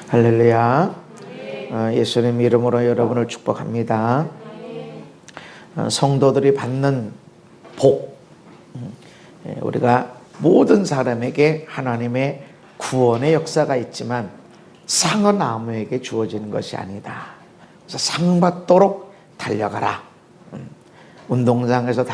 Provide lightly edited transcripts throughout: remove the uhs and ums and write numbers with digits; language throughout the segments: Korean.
할렐루야. 예수님 이름으로 여러분을 축복합니다. 성도들이 받는 복, 우리가 모든 사람에게 하나님의 구원의 역사가 있지만 상은 아무에게 주어지는 것이 아니다. 그래서 상 받도록 달려가라. 운동장에서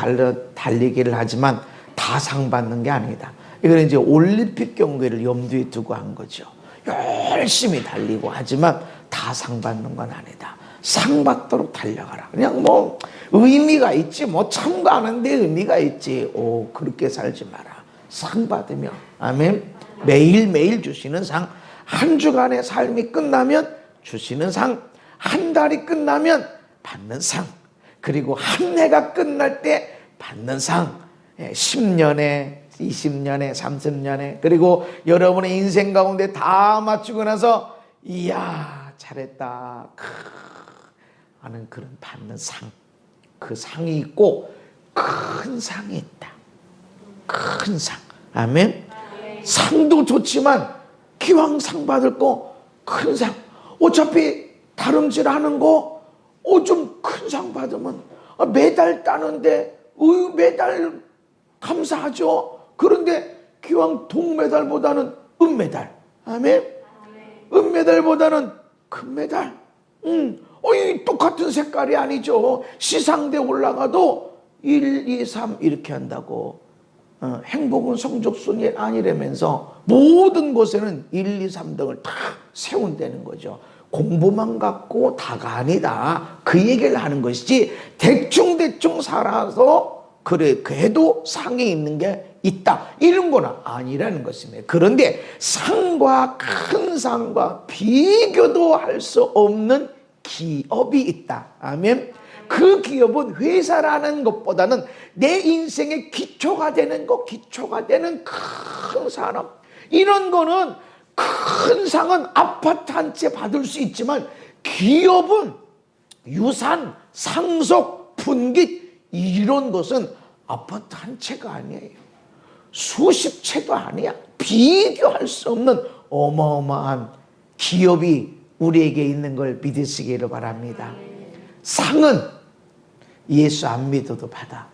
달리기를 하지만 다 상 받는 게 아니다. 이건 이제 올림픽 경기를 염두에 두고 한 거죠. 열심히 달리고 하지만 다 상 받는 건 아니다. 상 받도록 달려가라. 그냥 뭐 의미가 있지, 뭐 참가하는데 의미가 있지. 그렇게 살지 마라. 상 받으며, 아멘. 매일매일 주시는 상, 한 주간의 삶이 끝나면 주시는 상, 한 달이 끝나면 받는 상, 그리고 한 해가 끝날 때 받는 상, 10년에 20년에 30년에 그리고 여러분의 인생 가운데 다 맞추고 나서 이야 잘했다 하는 그런 받는 상, 그 상이 있고 큰 상이 있다. 큰 상, 아멘. 상도 좋지만 기왕 상 받을 거 큰 상, 어차피 다름질하는 거 좀 큰 상 받으면 메달 따는데 메달 감사하죠. 그런데 기왕 동메달보다는 은메달, 아멘. 은메달보다는 금메달, 똑같은 색깔이 아니죠. 시상대 올라가도 1, 2, 3 이렇게 한다고. 행복은 성적순이 아니라면서 모든 곳에는 1, 2, 3등을 다 세운다는 거죠. 공부만 갖고 다가 아니다. 그 얘기를 하는 것이지 대충대충 살아서 그래 그래도 상이 있는 게 있다 이런 건 아니라는 것입니다. 그런데 상과 큰 상과 비교도 할 수 없는 기업이 있다. 아멘. 그 기업은 회사라는 것보다는 내 인생의 기초가 되는 것, 기초가 되는 큰 산업. 이런 거는 큰 상은 아파트 한 채 받을 수 있지만 기업은 유산, 상속, 분깃 이런 것은 아파트 한 채가 아니에요. 수십 채도 아니야. 비교할 수 없는 어마어마한 기업이 우리에게 있는 걸 믿으시기를 바랍니다. 상은 예수 안 믿어도 받아.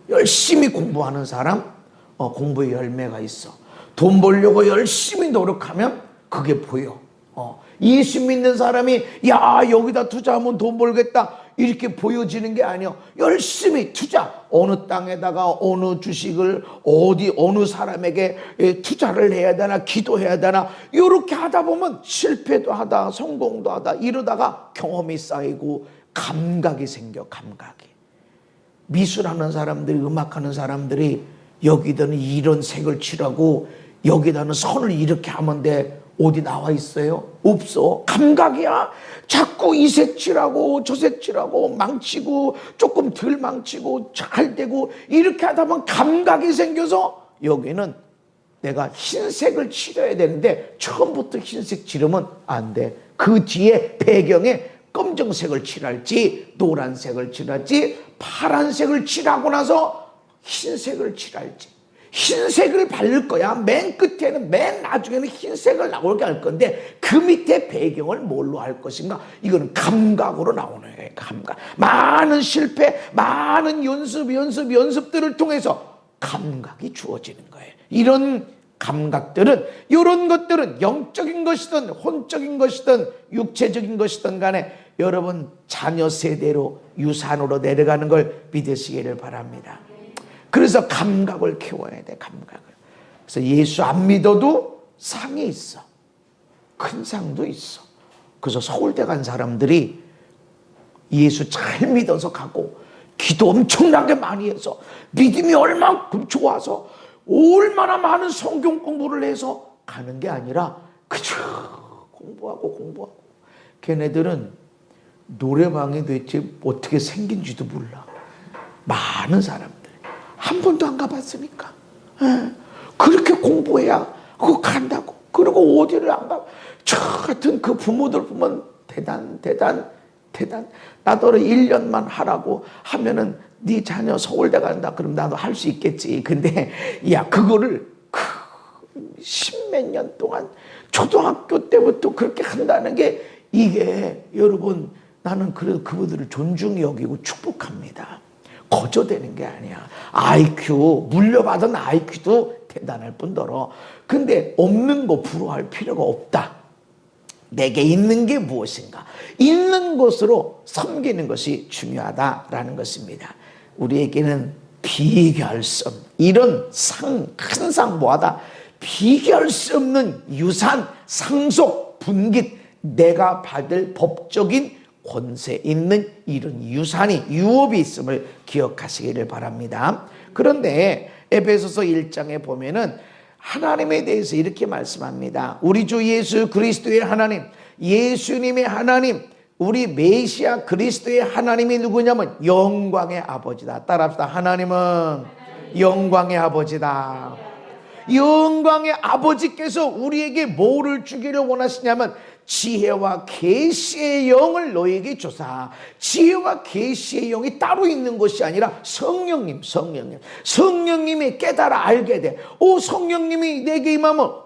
열심히 공부하는 사람, 공부에 열매가 있어. 돈 벌려고 열심히 노력하면 그게 보여. 예수 믿는 사람이 야 여기다 투자하면 돈 벌겠다 이렇게 보여지는 게 아니야. 열심히 투자, 어느 땅에다가 어느 주식을 어느 사람에게 투자를 해야 되나 기도해야 되나 이렇게 하다 보면 실패도 하다 성공도 하다 이러다가 경험이 쌓이고 감각이 생겨. 감각이. 미술하는 사람들이, 음악하는 사람들이 여기다는 이런 색을 칠하고 여기다는 선을 이렇게 하면 돼. 어디 나와 있어요? 없어. 감각이야. 자꾸 이 색 칠하고 저 색 칠하고 망치고 조금 덜 망치고 잘 되고 이렇게 하다 보면 감각이 생겨서 여기는 내가 흰색을 칠해야 되는데 처음부터 흰색 칠하면 안 돼. 그 뒤에 배경에 검정색을 칠할지 노란색을 칠할지 파란색을 칠하고 나서 흰색을 칠할지. 흰색을 바를 거야. 맨 끝에는 맨 나중에는 흰색을 나오게 할 건데 그 밑에 배경을 뭘로 할 것인가? 이거는 감각으로 나오는 거예요. 감각. 많은 실패, 많은 연습들을 통해서 감각이 주어지는 거예요. 이런 감각들은, 이런 것들은 영적인 것이든 혼적인 것이든 육체적인 것이든 간에 여러분 자녀 세대로 유산으로 내려가는 걸 믿으시기를 바랍니다. 그래서 감각을 키워야 돼. 감각을. 그래서 예수 안 믿어도 상이 있어. 큰 상도 있어. 그래서 서울대 간 사람들이 예수 잘 믿어서 가고 기도 엄청나게 많이 해서 믿음이 얼마큼 좋아서 얼마나 많은 성경 공부를 해서 가는 게 아니라 그저 공부하고 걔네들은 노래방이 도대체 어떻게 생긴지도 몰라. 많은 사람들 한 번도 안 가봤으니까. 그렇게 공부해야 그거 간다고. 그리고 어디를 안 가. 저 같은 그 부모들 보면 대단. 나도 1년만 하라고 하면은 네 자녀 서울대 간다. 그럼 나도 할 수 있겠지. 근데 야 그거를 십몇 년 동안 초등학교 때부터 그렇게 한다는 게 이게 여러분 나는 그래도 그분들을 존중히 여기고 축복합니다. 거저되는 게 아니야. IQ 물려받은 IQ도 대단할 뿐더러 근데 없는 거 부러워할 필요가 없다. 내게 있는 게 무엇인가? 있는 것으로 섬기는 것이 중요하다라는 것입니다. 우리에게는 비교할 수 없는 이런 큰 상 뭐하다? 비교할 수 없는 유산, 상속, 분깃 내가 받을 법적인 권세 있는 이런 유산이 유업이 있음을 기억하시기를 바랍니다. 그런데 에베소서 1장에 보면은 하나님에 대해서 이렇게 말씀합니다. 우리 주 예수 그리스도의 하나님, 예수님의 하나님, 우리 메시아 그리스도의 하나님이 누구냐면 영광의 아버지다. 따라합시다. 하나님은 영광의 아버지다. 영광의 아버지께서 우리에게 뭐를 주기를 원하시냐면 지혜와 계시의 영을 너에게 주사. 지혜와 계시의 영이 따로 있는 것이 아니라 성령님이 깨달아 알게 돼. 성령님이 내게 임하면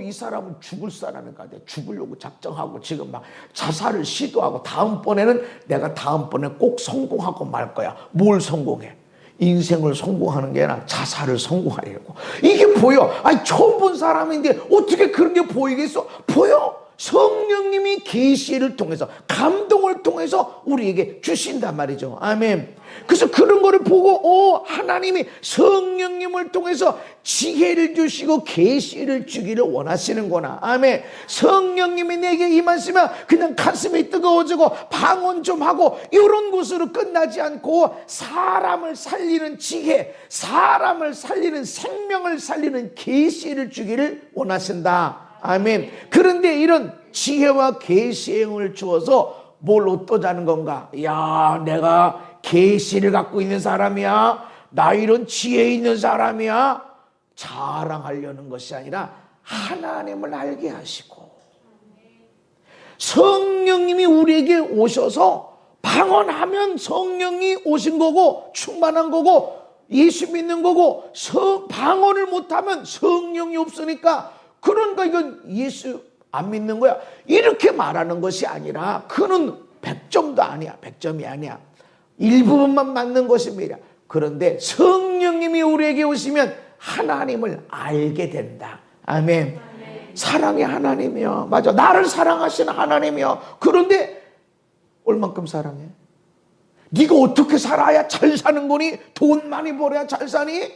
이 사람은 죽을 사람인가 돼. 죽으려고 작정하고 지금 막 자살을 시도하고 다음번에는 내가 다음번에 꼭 성공하고 말 거야. 뭘 성공해? 인생을 성공하는 게 아니라 자살을 성공하려고. 이게 보여. 처음 본 사람인데 어떻게 그런 게 보이겠어? 보여. 성령님이 계시를 통해서 감동을 통해서 우리에게 주신단 말이죠. 아멘. 그래서 그런 거를 보고 하나님이 성령님을 통해서 지혜를 주시고 계시를 주기를 원하시는구나. 아멘. 성령님이 내게 임하시면 그냥 가슴이 뜨거워지고 방언 좀 하고 이런 것으로 끝나지 않고 사람을 살리는 지혜, 사람을 살리는 생명을 살리는 계시를 주기를 원하신다. 아멘. 그런데 이런 지혜와 계시의 영을 주어서 뭘 얻고자는 건가? 야, 내가 계시를 갖고 있는 사람이야. 나 이런 지혜 있는 사람이야. 자랑하려는 것이 아니라 하나님을 알게 하시고 성령님이 우리에게 오셔서 방언하면 성령이 오신 거고 충만한 거고 예수 믿는 거고 방언을 못하면 성령이 없으니까 그러니까 이건 예수 안 믿는 거야. 이렇게 말하는 것이 아니라 그는 100점도 아니야. 100점이 아니야. 일부분만 맞는 것입니다. 그런데 성령님이 우리에게 오시면 하나님을 알게 된다. 아멘. 사랑의 하나님이요. 맞아. 나를 사랑하시는 하나님이요. 그런데 얼만큼 사랑해? 네가 어떻게 살아야 잘 사는 거니? 돈 많이 벌어야 잘 사니?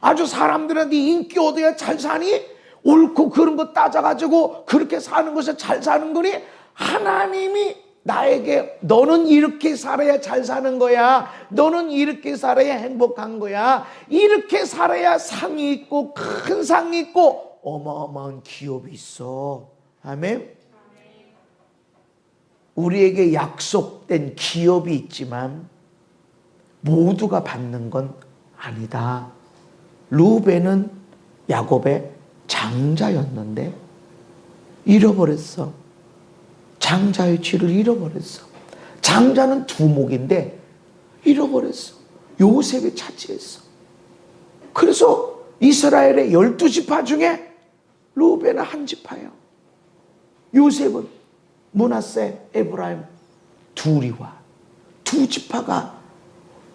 아주 사람들한테 인기 얻어야 잘 사니? 옳고 그런 거 따져가지고 그렇게 사는 것이 잘 사는 거니? 하나님이 나에게 너는 이렇게 살아야 잘 사는 거야. 너는 이렇게 살아야 행복한 거야. 이렇게 살아야 상이 있고 큰 상이 있고 어마어마한 기업이 있어. 아멘. 우리에게 약속된 기업이 있지만 모두가 받는 건 아니다. 루벤은 야곱의 장자였는데 잃어버렸어. 장자의 쥐를 잃어버렸어. 장자는 두목인데 잃어버렸어. 요셉이 차지했어. 그래서 이스라엘의 12지파 중에 루벤은 한 지파예요. 요셉은 므낫세, 에브라임 둘이와 두 지파가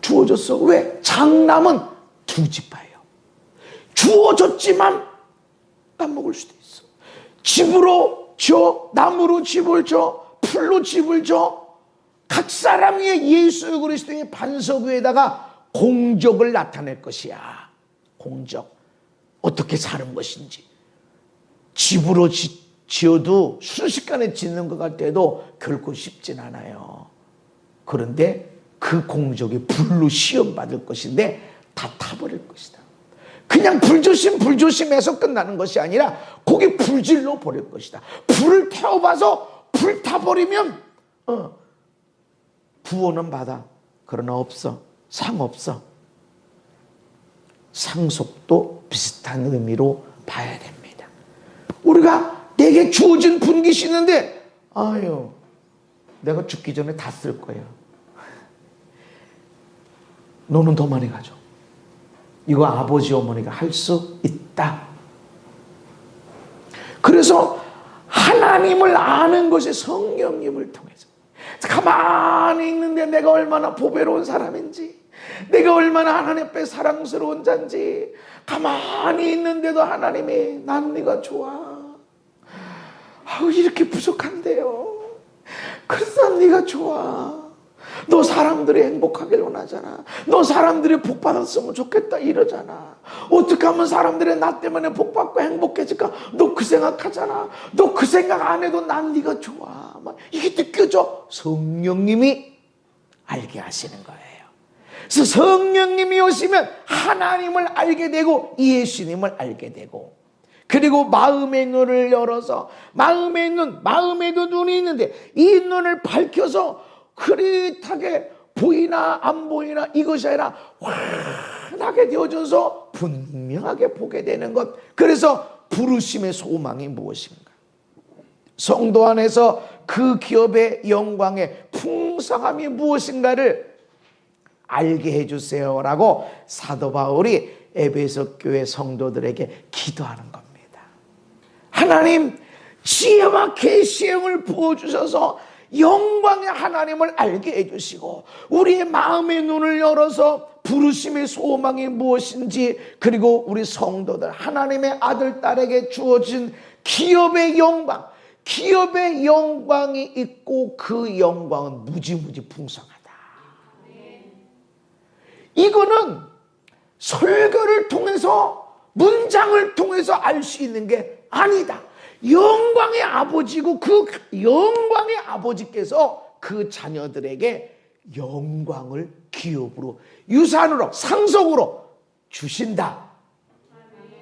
주어졌어. 왜? 장남은 두 지파예요. 주어졌지만 까먹을 수도 있어. 집으로 줘, 나무로 집을 줘, 풀로 집을 줘. 각 사람 위에 예수 그리스도의 반석 위에다가 공적을 나타낼 것이야. 공적. 어떻게 사는 것인지. 집으로 지어도 순식간에 짓는 것 같아도 결코 쉽진 않아요. 그런데 그 공적이 불로 시험받을 것인데 다 타버릴 것이다. 그냥 불조심해서 끝나는 것이 아니라 거기 불질러 버릴 것이다. 불을 태워봐서 불타버리면 부호는 받아. 그러나 없어. 상 없어. 상속도 비슷한 의미로 봐야 됩니다. 우리가 내게 주어진 분깃이 있는데 아유 내가 죽기 전에 다 쓸 거예요. 너는 더 많이 가져. 이거 아버지 어머니가 할 수 있다. 그래서 하나님을 아는 것이 성령님을 통해서. 가만히 있는데 내가 얼마나 보배로운 사람인지, 내가 얼마나 하나님 앞에 사랑스러운 자인지, 가만히 있는데도 하나님이 난 네가 좋아. 아우, 이렇게 부족한데요. 그래서 난 네가 좋아. 너 사람들이 행복하길 원하잖아. 너 사람들이 복 받았으면 좋겠다 이러잖아. 어떻게 하면 사람들이 나 때문에 복 받고 행복해질까? 너 그 생각하잖아. 너 그 생각 안 해도 난 네가 좋아. 막 이게 느껴져. 성령님이 알게 하시는 거예요. 그래서 성령님이 오시면 하나님을 알게 되고 예수님을 알게 되고, 그리고 마음의 눈을 열어서, 마음의 눈, 마음에도 눈이 있는데 이 눈을 밝혀서 흐릿하게 보이나 안 보이나 이것이 아니라 환하게 되어져서 분명하게 보게 되는 것. 그래서 부르심의 소망이 무엇인가? 성도 안에서 그 기업의 영광의 풍성함이 무엇인가를 알게 해주세요라고 사도 바울이 에베소 교회 성도들에게 기도하는 겁니다. 하나님, 지혜와 계시의 영을 부어주셔서 영광의 하나님을 알게 해주시고, 우리의 마음의 눈을 열어서 부르심의 소망이 무엇인지, 그리고 우리 성도들 하나님의 아들 딸에게 주어진 기업의 영광, 기업의 영광이 있고 그 영광은 무지무지 풍성하다. 이거는 설교를 통해서, 문장을 통해서 알 수 있는 게 아니다. 영광의 아버지고 그 영광의 아버지께서 그 자녀들에게 영광을 기업으로, 유산으로, 상속으로 주신다.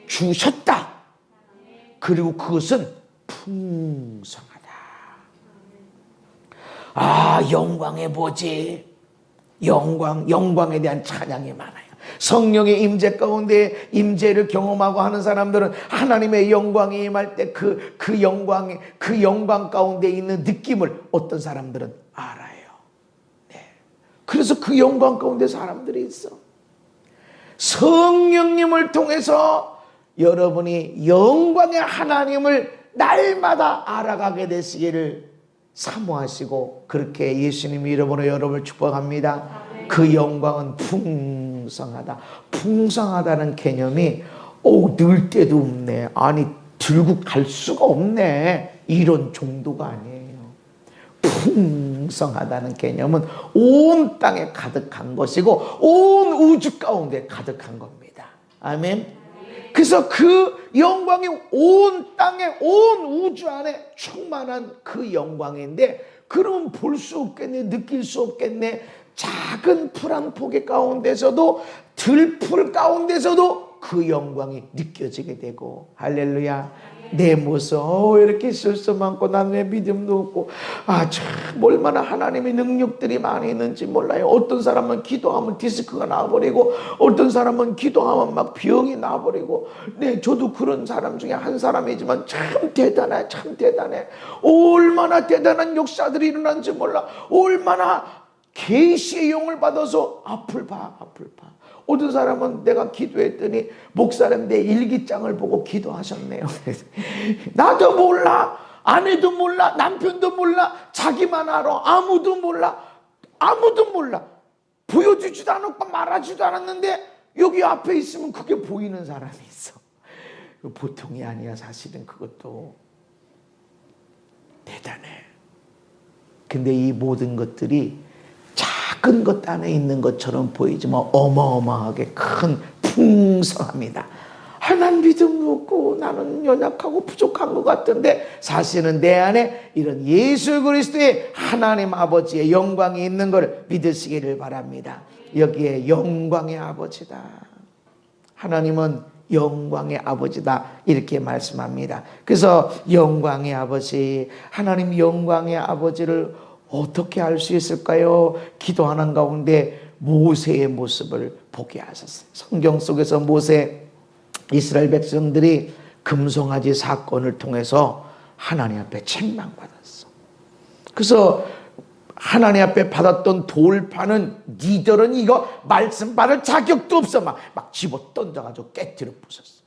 주셨다. 그리고 그것은 풍성하다. 아, 영광의 보지. 영광에 대한 찬양이 많아요. 성령의 임재 가운데 임재를 경험하고 하는 사람들은 하나님의 영광이 임할 때 그 영광 가운데 있는 느낌을 어떤 사람들은 알아요. 네. 그래서 그 영광 가운데 사람들이 있어. 성령님을 통해서 여러분이 영광의 하나님을 날마다 알아가게 되시기를 사모하시고, 그렇게 예수님 이름으로 여러분을 축복합니다. 그 영광은 풍성하다. 풍성하다는 개념이 늘 때도 없네, 아니 들고 갈 수가 없네, 이런 정도가 아니에요. 풍성하다는 개념은 온 땅에 가득한 것이고 온 우주 가운데 가득한 겁니다. 아멘. 그래서 그 영광이 온 땅에, 온 우주 안에 충만한 그 영광인데, 그러면 볼 수 없겠네, 느낄 수 없겠네. 작은 풀 한 포기 가운데서도, 들풀 가운데서도 그 영광이 느껴지게 되고, 할렐루야. 내 모습, 이렇게 실수 많고 난 왜 믿음도 없고, 참 얼마나 하나님의 능력들이 많이 있는지 몰라요. 어떤 사람은 기도하면 디스크가 나와버리고, 어떤 사람은 기도하면 막 병이 나와버리고. 네, 저도 그런 사람 중에 한 사람이지만 참 대단해, 참 대단해. 얼마나 대단한 역사들이 일어난지 몰라. 얼마나 계시의 영을 받아서 앞을 봐. 어떤 사람은 내가 기도했더니 목사님 내 일기장을 보고 기도하셨네요. 나도 몰라, 아내도 몰라, 남편도 몰라, 자기만 알아. 아무도 몰라. 보여주지도 않았고 말하지도 않았는데 여기 앞에 있으면 그게 보이는 사람이 있어. 보통이 아니야. 사실은 그것도 대단해. 근데 이 모든 것들이 작은 것 안에 있는 것처럼 보이지만 어마어마하게 큰 풍성합니다. 난 믿음도 없고 나는 연약하고 부족한 것 같은데, 사실은 내 안에 이런 예수 그리스도의 하나님 아버지의 영광이 있는 걸 믿으시기를 바랍니다. 여기에 영광의 아버지다, 하나님은 영광의 아버지다, 이렇게 말씀합니다. 그래서 영광의 아버지, 하나님 영광의 아버지를 어떻게 알 수 있을까요? 기도하는 가운데 모세의 모습을 보게 하셨어요. 성경 속에서 모세, 이스라엘 백성들이 금송아지 사건을 통해서 하나님 앞에 책망받았어. 그래서 하나님 앞에 받았던 돌파는 니들은 이거 말씀 받을 자격도 없어 막 집어 던져가지고 깨뜨려 부쉈어.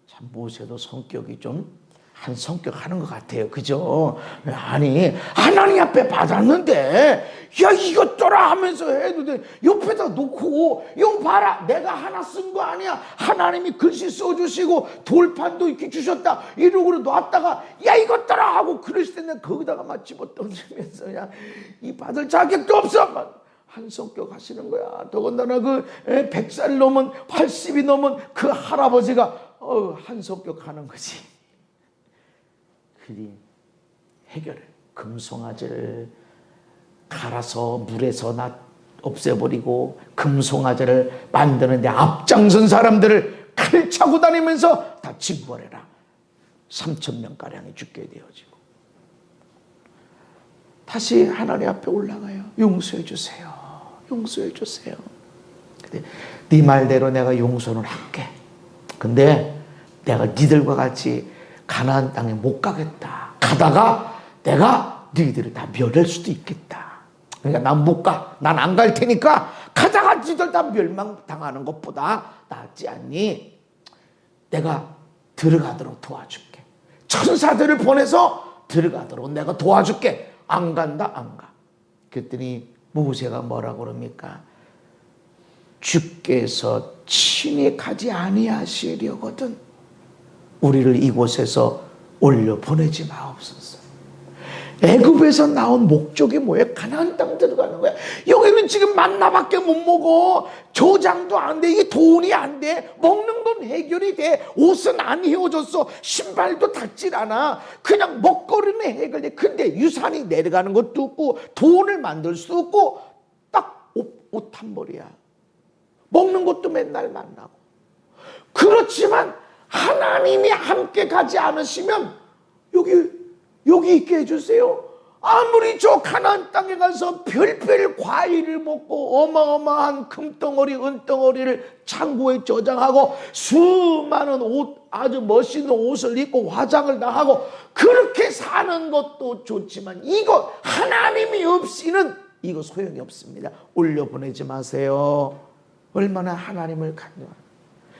참 모세도 성격이 좀 한 성격 하는 것 같아요. 그죠? 아니, 하나님 앞에 받았는데, 야, 이것저라 하면서 해도 돼. 옆에다 놓고, 이거 봐라. 내가 하나 쓴 거 아니야. 하나님이 글씨 써주시고, 돌판도 이렇게 주셨다. 이러고 놨다가, 야, 이것저라 하고 그랬을 때 내가 거기다가 막 집어 던지면서, 그냥, 이 받을 자격도 없어. 막 한 성격 하시는 거야. 더군다나 그 100살 넘은, 80이 넘은 그 할아버지가, 한 성격 하는 거지. 그리 해결을 금송아지를 갈아서 물에서 없애버리고 금송아지를 만드는데 앞장선 사람들을 칼 차고 다니면서 다 징벌해라. 3,000명가량이 죽게 되어지고 다시 하나님 앞에 올라가요. 용서해 주세요. 용서해 주세요. 근데 네 말대로 내가 용서는 할게. 근데 내가 니들과 같이 가나안 땅에 못 가겠다. 가다가 내가 너희들을 다 멸할 수도 있겠다. 그러니까 난 못 가. 난 안 갈 테니까 가다가 너희들 다 멸망당하는 것보다 낫지 않니? 내가 들어가도록 도와줄게. 천사들을 보내서 들어가도록 내가 도와줄게. 안 간다, 안 가. 그랬더니 모세가 뭐라고 그럽니까? 주께서 친히 가지 아니하시려거든 우리를 이곳에서 올려 보내지 마옵소서. 애굽에서 나온 목적이 뭐예요? 가나안 땅 들어가는 거야. 여기는 지금 만나밖에 못 먹어. 저장도 안 돼. 이게 돈이 안 돼. 먹는 건 해결이 돼. 옷은 안 헤어졌어. 신발도 닿질 않아. 그냥 먹거리는 해결돼. 근데 유산이 내려가는 것도 없고 돈을 만들 수 없고 딱 옷 한 벌이야. 먹는 것도 맨날 만나고. 그렇지만 하나님이 함께 가지 않으시면 여기 있게 해주세요. 아무리 저 가나안 땅에 가서 별별 과일을 먹고 어마어마한 금덩어리 은덩어리를 창고에 저장하고 수많은 옷, 아주 멋있는 옷을 입고 화장을 다 하고 그렇게 사는 것도 좋지만 이거 하나님이 없이는 이거 소용이 없습니다. 올려보내지 마세요. 얼마나 하나님을 간절합니다.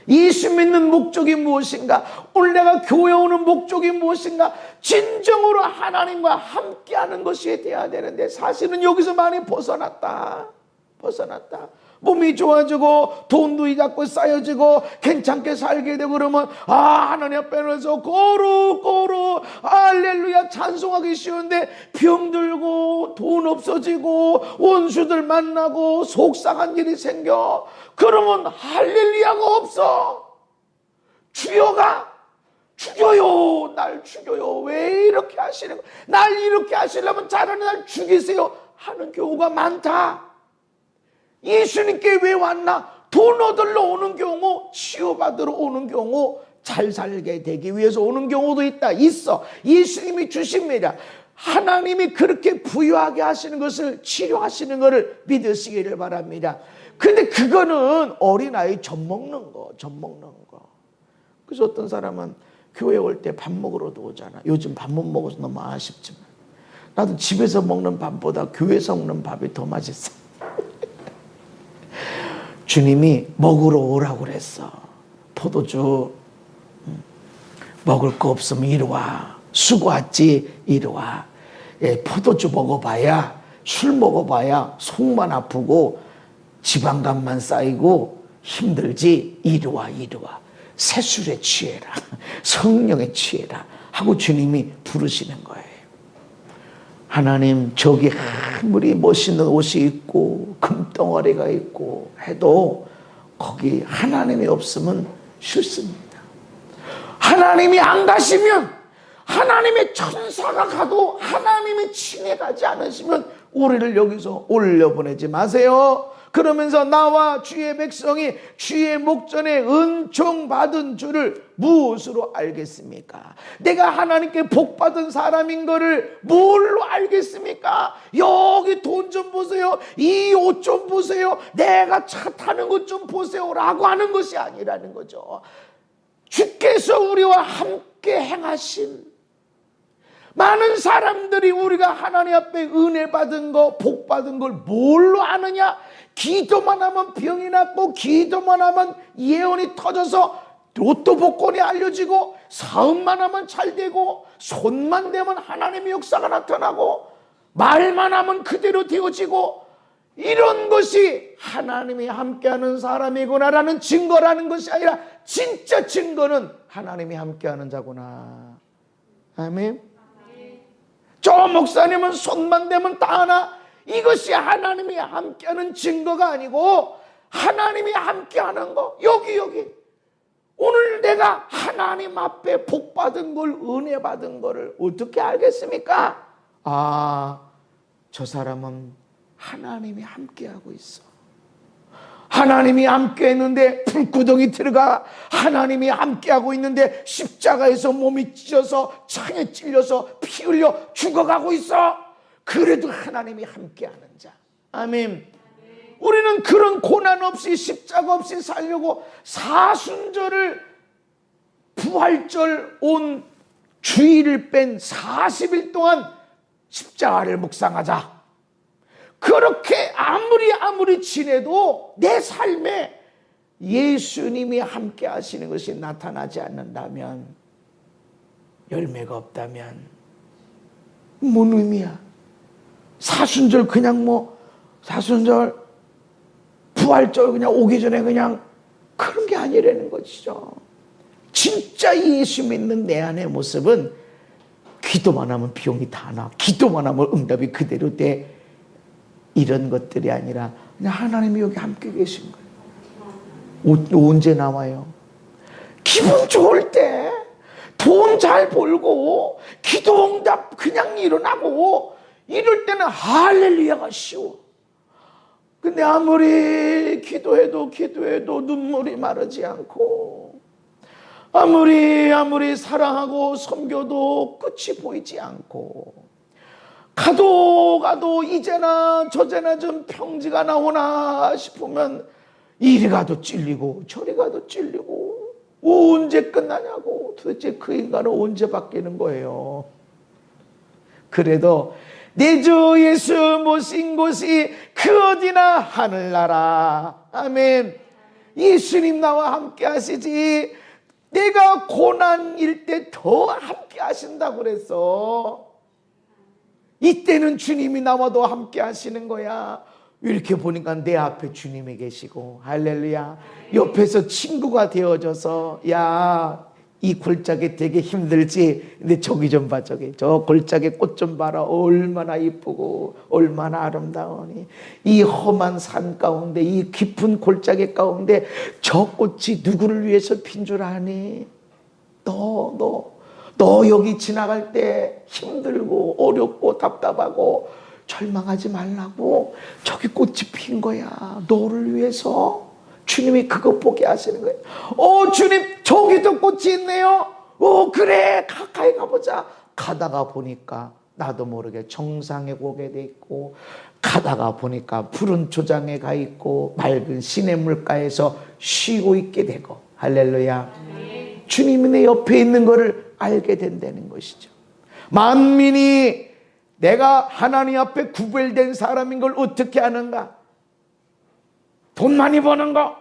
예수 믿는 목적이 무엇인가? 오늘 내가 교회 오는 목적이 무엇인가? 진정으로 하나님과 함께하는 것이 돼야 되는데 사실은 여기서 많이 벗어났다. 몸이 좋아지고 돈도 자꾸 쌓여지고 괜찮게 살게 되고 그러면 하나님 앞에서 고루 할렐루야 찬송하기 쉬운데 병들고 돈 없어지고 원수들 만나고 속상한 일이 생겨. 그러면 할렐루야가 없어. 주여가 죽여요. 날 죽여요. 왜 이렇게 하시는 거예요? 날 이렇게 하시려면 차라리 날 죽이세요 하는 경우가 많다. 예수님께 왜 왔나? 돈 얻으러 오는 경우, 치유받으러 오는 경우, 잘 살게 되기 위해서 오는 경우도 있어. 예수님이 주십니다. 하나님이 그렇게 부유하게 하시는 것을 치료하시는 것을 믿으시기를 바랍니다. 근데 그거는 어린아이 젖 먹는 거. 그래서 어떤 사람은 교회 올 때 밥 먹으러도 오잖아. 요즘 밥 못 먹어서 너무 아쉽지만 나도 집에서 먹는 밥보다 교회에서 먹는 밥이 더 맛있어. 주님이 먹으러 오라고 그랬어. 포도주 먹을 거 없으면 이리 와. 수고했지 이리 와. 포도주 먹어봐야 술 먹어봐야 속만 아프고 지방간만 쌓이고 힘들지. 이리 와. 새술에 취해라. 성령에 취해라 하고 주님이 부르시는 거예요. 하나님 저기 아무리 멋있는 옷이 있고 금덩어리가 있고 해도 거기 하나님이 없으면 싫습니다. 하나님이 안 가시면 하나님의 천사가 가도 하나님이 친히 가지 않으시면 우리를 여기서 올려보내지 마세요. 그러면서 나와 주의 백성이 주의 목전에 은총받은 줄을 무엇으로 알겠습니까? 내가 하나님께 복받은 사람인 거를 뭘로 알겠습니까? 여기 돈 좀 보세요. 이 옷 좀 보세요. 내가 차 타는 것 좀 보세요 라고 하는 것이 아니라는 거죠. 주께서 우리와 함께 행하신 많은 사람들이 우리가 하나님 앞에 은혜 받은 거, 복 받은 걸 뭘로 아느냐? 기도만 하면 병이 낫고 기도만 하면 예언이 터져서 로또 복권이 알려지고 사업만 하면 잘 되고 손만 대면 하나님의 역사가 나타나고 말만 하면 그대로 되어지고 이런 것이 하나님이 함께하는 사람이구나라는 증거라는 것이 아니라 진짜 증거는 하나님이 함께하는 자구나. 아멘. 저 목사님은 손만 대면 다 하나. 이것이 하나님이 함께하는 증거가 아니고 하나님이 함께하는 거. 여기 오늘 내가 하나님 앞에 복 받은 걸, 은혜 받은 거를 어떻게 알겠습니까? 아, 저 사람은 하나님이 함께하고 있어. 하나님이 함께했는데 불구덩이 들어가. 하나님이 함께하고 있는데 십자가에서 몸이 찢어서 창에 찔려서 피 흘려 죽어가고 있어. 그래도 하나님이 함께하는 자. 아멘. 우리는 그런 고난 없이 십자가 없이 살려고 사순절을 부활절 온 주일을 뺀 40일 동안 십자가를 묵상하자. 그렇게 아무리 지내도 내 삶에 예수님이 함께 하시는 것이 나타나지 않는다면, 열매가 없다면 뭔 의미야? 사순절 그냥 사순절 부활절 그냥 오기 전에 그냥 그런 게 아니라는 것이죠. 진짜 예수 믿는 내 안의 모습은 기도만 하면 비용이 다 나. 기도만 하면 응답이 그대로 돼. 이런 것들이 아니라 그냥 하나님이 여기 함께 계신 거예요. 언제 나와요? 기분 좋을 때, 돈 잘 벌고 기도 응답 그냥 일어나고 이럴 때는 할렐루야가 쉬워. 근데 아무리 기도해도 눈물이 마르지 않고, 아무리 사랑하고 섬겨도 끝이 보이지 않고, 가도 이제나 저제나 좀 평지가 나오나 싶으면 이리 가도 찔리고 저리 가도 찔리고, 언제 끝나냐고. 도대체 그 인간은 언제 바뀌는 거예요? 그래도 내 주 예수 모신 곳이 그 어디나 하늘나라. 아멘. 예수님 나와 함께 하시지. 내가 고난일 때 더 함께 하신다고 그랬어. 이때는 주님이 나와도 함께 하시는 거야. 이렇게 보니까 내 앞에 주님이 계시고, 할렐루야. 옆에서 친구가 되어줘서, 야, 이 골짜기 되게 힘들지? 근데 저기 좀 봐, 저 골짜기 꽃 좀 봐라. 얼마나 이쁘고 얼마나 아름다우니. 이 험한 산 가운데, 이 깊은 골짜기 가운데 저 꽃이 누구를 위해서 핀 줄 아니? 너 여기 지나갈 때 힘들고 어렵고 답답하고 절망하지 말라고 저기 꽃이 핀 거야. 너를 위해서. 주님이 그거 보게 하시는 거예요. 주님, 저기도 꽃이 있네요. 그래, 가까이 가보자. 가다가 보니까 나도 모르게 정상에 오게 돼 있고, 가다가 보니까 푸른 초장에 가 있고, 맑은 시냇물가에서 쉬고 있게 되고. 할렐루야. 주님이 내 옆에 있는 거를 알게 된다는 것이죠. 만민이 내가 하나님 앞에 구별된 사람인 걸 어떻게 아는가? 돈 많이 버는 거?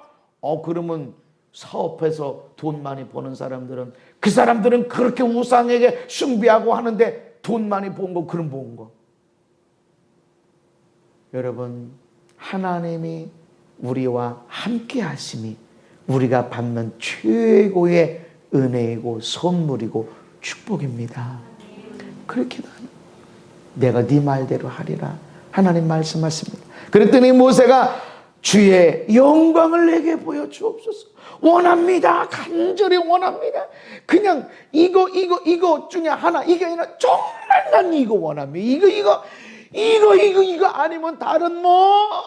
그러면 사업해서 돈 많이 버는 사람들은, 그 사람들은 그렇게 우상에게 숭배하고 하는데 돈 많이 번 거, 그럼 본 거. 여러분, 하나님이 우리와 함께 하심이 우리가 받는 최고의 은혜이고 선물이고 축복입니다. 그렇게 내가 네 말대로 하리라. 하나님 말씀하십니다. 그랬더니 모세가 주의 영광을 내게 보여주옵소서. 원합니다. 간절히 원합니다. 그냥 이거 중에 하나, 이게 아니라 정말 난 이거 원합니다. 이거 아니면 다른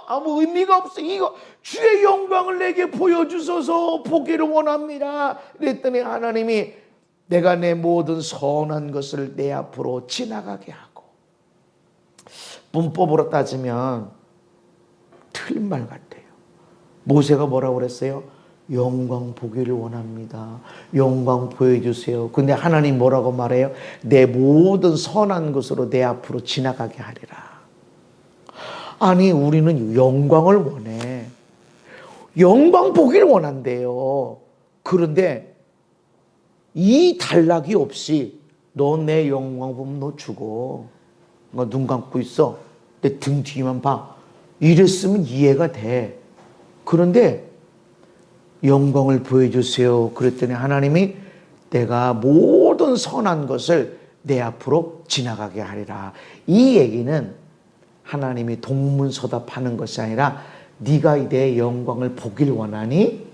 아무 의미가 없어. 이거 주의 영광을 내게 보여주소서. 보기를 원합니다. 그랬더니 하나님이 내가 내 모든 선한 것을 내 앞으로 지나가게 하고. 문법으로 따지면 틀린 말 같아요. 모세가 뭐라고 그랬어요? 영광 보기를 원합니다. 영광 보여주세요. 근데 하나님 뭐라고 말해요? 내 모든 선한 것으로 내 앞으로 지나가게 하리라. 아니, 우리는 영광을 원해. 영광 보기를 원한대요. 그런데 이 단락이 없이 너 내 영광 보면 너 죽어. 눈 감고 있어. 내 등 뒤만 봐. 이랬으면 이해가 돼. 그런데 영광을 보여주세요. 그랬더니 하나님이 내가 모든 선한 것을 내 앞으로 지나가게 하리라. 이 얘기는 하나님이 동문서답하는 것이 아니라 네가 내 영광을 보길 원하니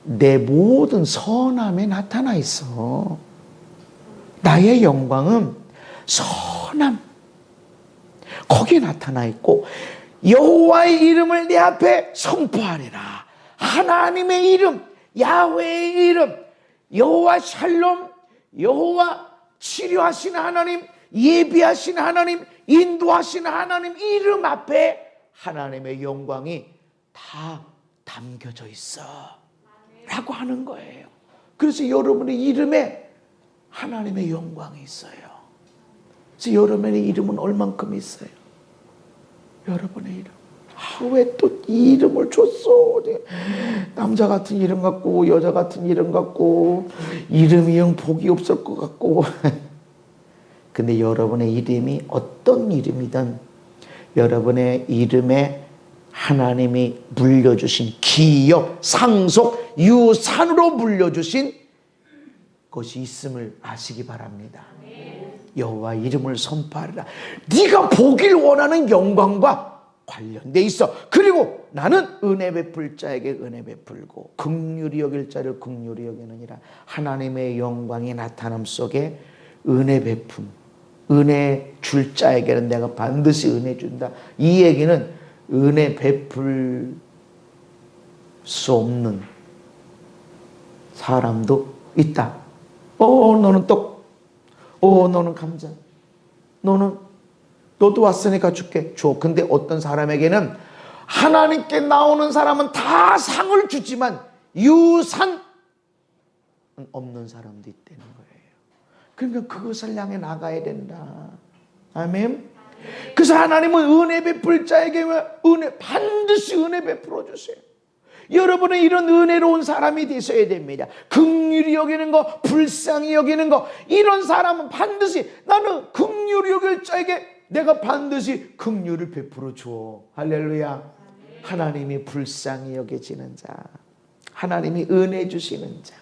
내 모든 선함에 나타나 있어. 나의 영광은 선함, 거기에 나타나 있고 여호와의 이름을 내 앞에 선포하리라. 하나님의 이름, 야훼의 이름, 여호와 샬롬, 여호와 치료하시는 하나님, 예비하시는 하나님, 인도하시는 하나님 이름 앞에 하나님의 영광이 다 담겨져 있어 라고 하는 거예요. 그래서 여러분의 이름에 하나님의 영광이 있어요. 그래서 여러분의 이름은 얼만큼 있어요? 여러분의 이름. 왜 또 이 이름을 줬어? 남자 같은 이름 같고 여자 같은 이름 같고 이름이 영 복이 없을 것 같고 근데 여러분의 이름이 어떤 이름이든 여러분의 이름에 하나님이 물려주신 기업, 상속, 유산으로 물려주신 것이 있음을 아시기 바랍니다. 여호와 이름을 선포하리라. 네가 보길 원하는 영광과 관련돼 있어. 그리고 나는 은혜 베풀 자에게 은혜 베풀고 긍휼히 여길 자를 긍휼히 여기느니라. 하나님의 영광이 나타남 속에 은혜 베품, 은혜 줄 자에게는 내가 반드시 은혜 준다. 이 얘기는 은혜 베풀 수 없는 사람도 있다. 너는 떡, 너는 감자, 너도 왔으니까 줄게. 줘. 근데 어떤 사람에게는 하나님께 나오는 사람은 다 상을 주지만 유산 없는 사람도 있다는 거예요. 그러니까 그것을 향해 나가야 된다. 아멘. 그래서 하나님은 은혜 베풀 자에게 반드시 은혜 베풀어 주세요. 여러분은 이런 은혜로운 사람이 되셔야 됩니다. 긍휼히 여기는 거, 불쌍히 여기는 거, 이런 사람은 반드시 나는 긍휼히 여길 자에게 내가 반드시 긍휼을 베풀어 줘. 할렐루야. 하나님이 불쌍히 여겨지는 자, 하나님이 은혜 주시는 자.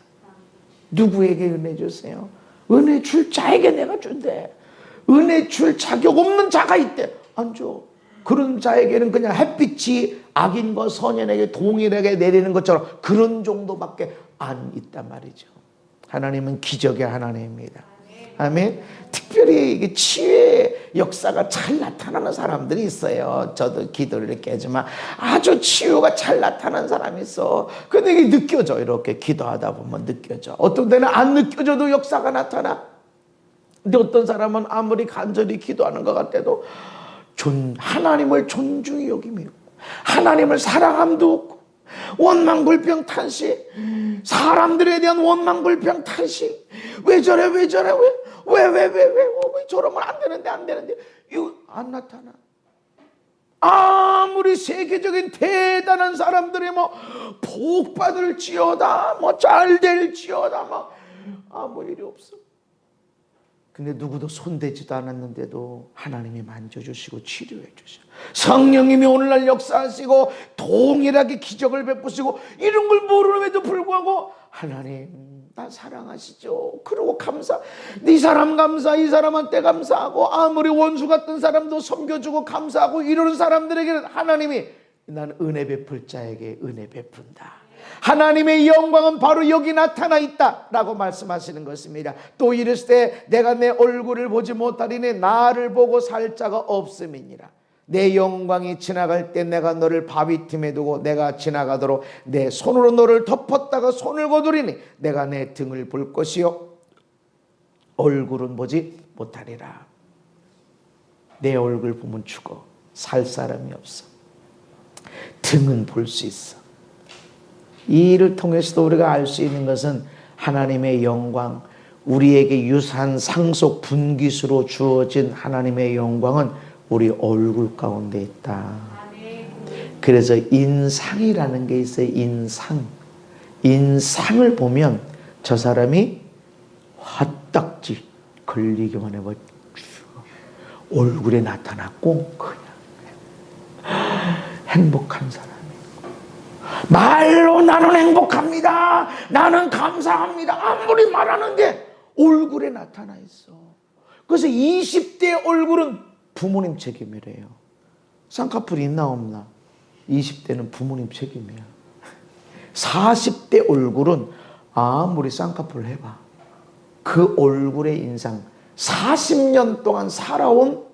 누구에게 은혜 주세요? 은혜 줄 자에게 내가 준대. 은혜 줄 자격 없는 자가 있대. 안 줘. 그런 자에게는 그냥 햇빛이 악인과 선인에게 동일하게 내리는 것처럼 그런 정도밖에 안 있단 말이죠. 하나님은 기적의 하나님입니다. 아멘. 특별히 이게 치유의 역사가 잘 나타나는 사람들이 있어요. 저도 기도를 이렇게 하지만 아주 치유가 잘 나타나는 사람이 있어. 근데 이게 느껴져. 이렇게 기도하다 보면 느껴져. 어떤 데는 안 느껴져도 역사가 나타나. 근데 어떤 사람은 아무리 간절히 기도하는 것 같아도 하나님을 존중히 여김이 없고 하나님을 사랑함도 없고 원망불평 탄식, 사람들에 대한 원망불평 탄식. 왜 저래 왜 저러면 안 되는데 이거 안 나타나. 아무리 세계적인 대단한 사람들이 복 받을지어다, 잘 될지어다, 아무 일이 없어. 근데 누구도 손대지도 않았는데도 하나님이 만져주시고 치료해 주셔. 성령님이 오늘날 역사하시고 동일하게 기적을 베푸시고 이런 걸 모르는데도 불구하고 하나님 나 사랑하시죠. 그리고 이 사람 감사, 이 사람한테 감사하고 아무리 원수 같은 사람도 섬겨주고 감사하고 이러는 사람들에게는 하나님이 나는 은혜 베풀 자에게 은혜 베푼다. 하나님의 영광은 바로 여기 나타나 있다라고 말씀하시는 것입니다. 또 이르실 때 내가 내 얼굴을 보지 못하리니 나를 보고 살 자가 없음이니라. 내 영광이 지나갈 때 내가 너를 바위 틈에 두고 내가 지나가도록 내 손으로 너를 덮었다가 손을 거두리니 내가 내 등을 볼 것이요 얼굴은 보지 못하리라. 내 얼굴 보면 죽어. 살 사람이 없어. 등은 볼 수 있어. 이 일을 통해서도 우리가 알 수 있는 것은 하나님의 영광, 우리에게 유산, 상속, 분깃으로 주어진 하나님의 영광은 우리 얼굴 가운데 있다. 그래서 인상이라는 게 있어요. 인상을 보면 저 사람이 핫딱지 걸리기만 해봐 얼굴에 나타났고 그냥 행복한 사람이 말로 나는 행복합니다. 나는 감사합니다. 아무리 말하는데 얼굴에 나타나 있어. 그래서 20대 얼굴은 부모님 책임이래요. 쌍꺼풀이 있나 없나? 20대는 부모님 책임이야. 40대 얼굴은 아무리 쌍꺼풀을 해봐. 그 얼굴의 인상 40년 동안 살아온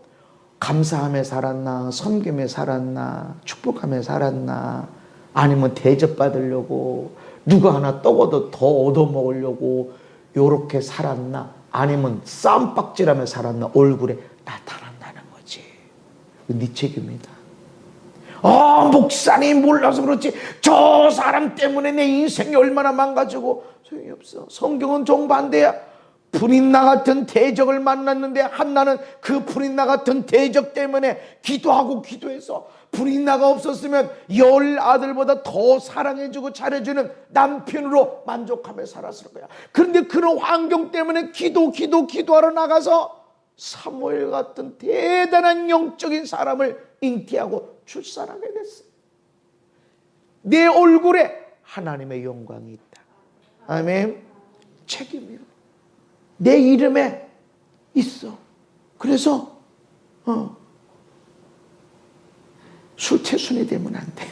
감사함에 살았나 섬김에 살았나 축복함에 살았나 아니면 대접받으려고 누가 하나 떡어도 더 얻어먹으려고 요렇게 살았나 아니면 쌈박질하며 살았나 얼굴에 나타난다는 거지. 네 책임이다. 목사님 몰라서 그렇지 저 사람 때문에 내 인생이 얼마나 망가지고 소용이 없어. 성경은 정반대야. 불인나 같은 대적을 만났는데 한나는 그 불인나 같은 대적 때문에 기도하고 기도해서 불인나가 없었으면 10 아들보다 더 사랑해주고 잘해주는 남편으로 만족하며 살았을 거야. 그런데 그런 환경 때문에 기도하러 나가서 사무엘 같은 대단한 영적인 사람을 잉태하고 출산하게 됐어. 내 얼굴에 하나님의 영광이 있다. 아멘. 책임이요. 내 이름에 있어. 그래서 술태순이 되면 안 돼.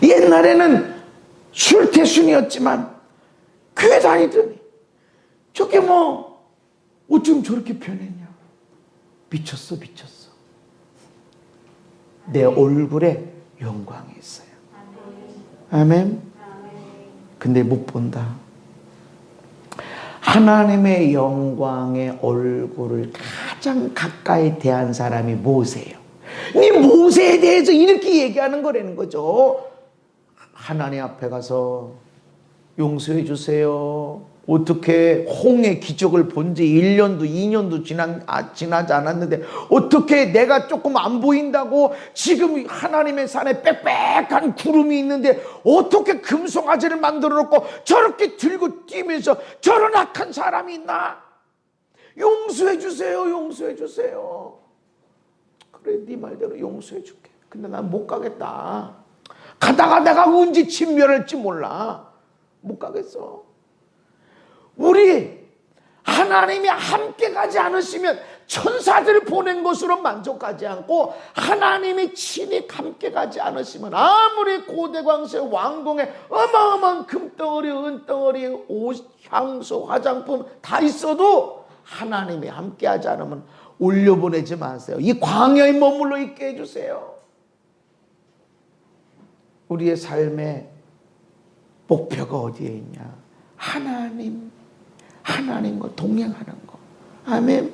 옛날에는 술태순이었지만 교회 다니더니 저게 어쩜 저렇게 변했냐. 미쳤어. 내 얼굴에 영광이 있어요. 아멘. 근데 못 본다. 하나님의 영광의 얼굴을 가장 가까이 대한 사람이 모세예요. 이 모세에 대해서 이렇게 얘기하는 거라는 거죠. 하나님 앞에 가서 용서해 주세요. 어떻게 홍해 기적을 본 지 1년도 2년도 지나지 않았는데 어떻게 내가 조금 안 보인다고 지금 하나님의 산에 빽빽한 구름이 있는데 어떻게 금송아지를 만들어 놓고 저렇게 들고 뛰면서 저런 악한 사람이 있나? 용서해 주세요. 용서해 주세요. 그래 네 말대로 용서해 줄게. 근데 난 못 가겠다. 가다가 내가 언제 진멸할지 몰라. 못 가겠어. 우리 하나님이 함께 가지 않으시면 천사들을 보낸 것으로 만족하지 않고 하나님이 친히 함께 가지 않으시면 아무리 고대광세 왕궁에 어마어마한 금덩어리 은덩어리 옷 향수 화장품 다 있어도 하나님이 함께 하지 않으면 올려보내지 마세요. 이 광야에 머물러 있게 해주세요. 우리의 삶의 목표가 어디에 있냐? 하나님과 동행하는 거. 아멘.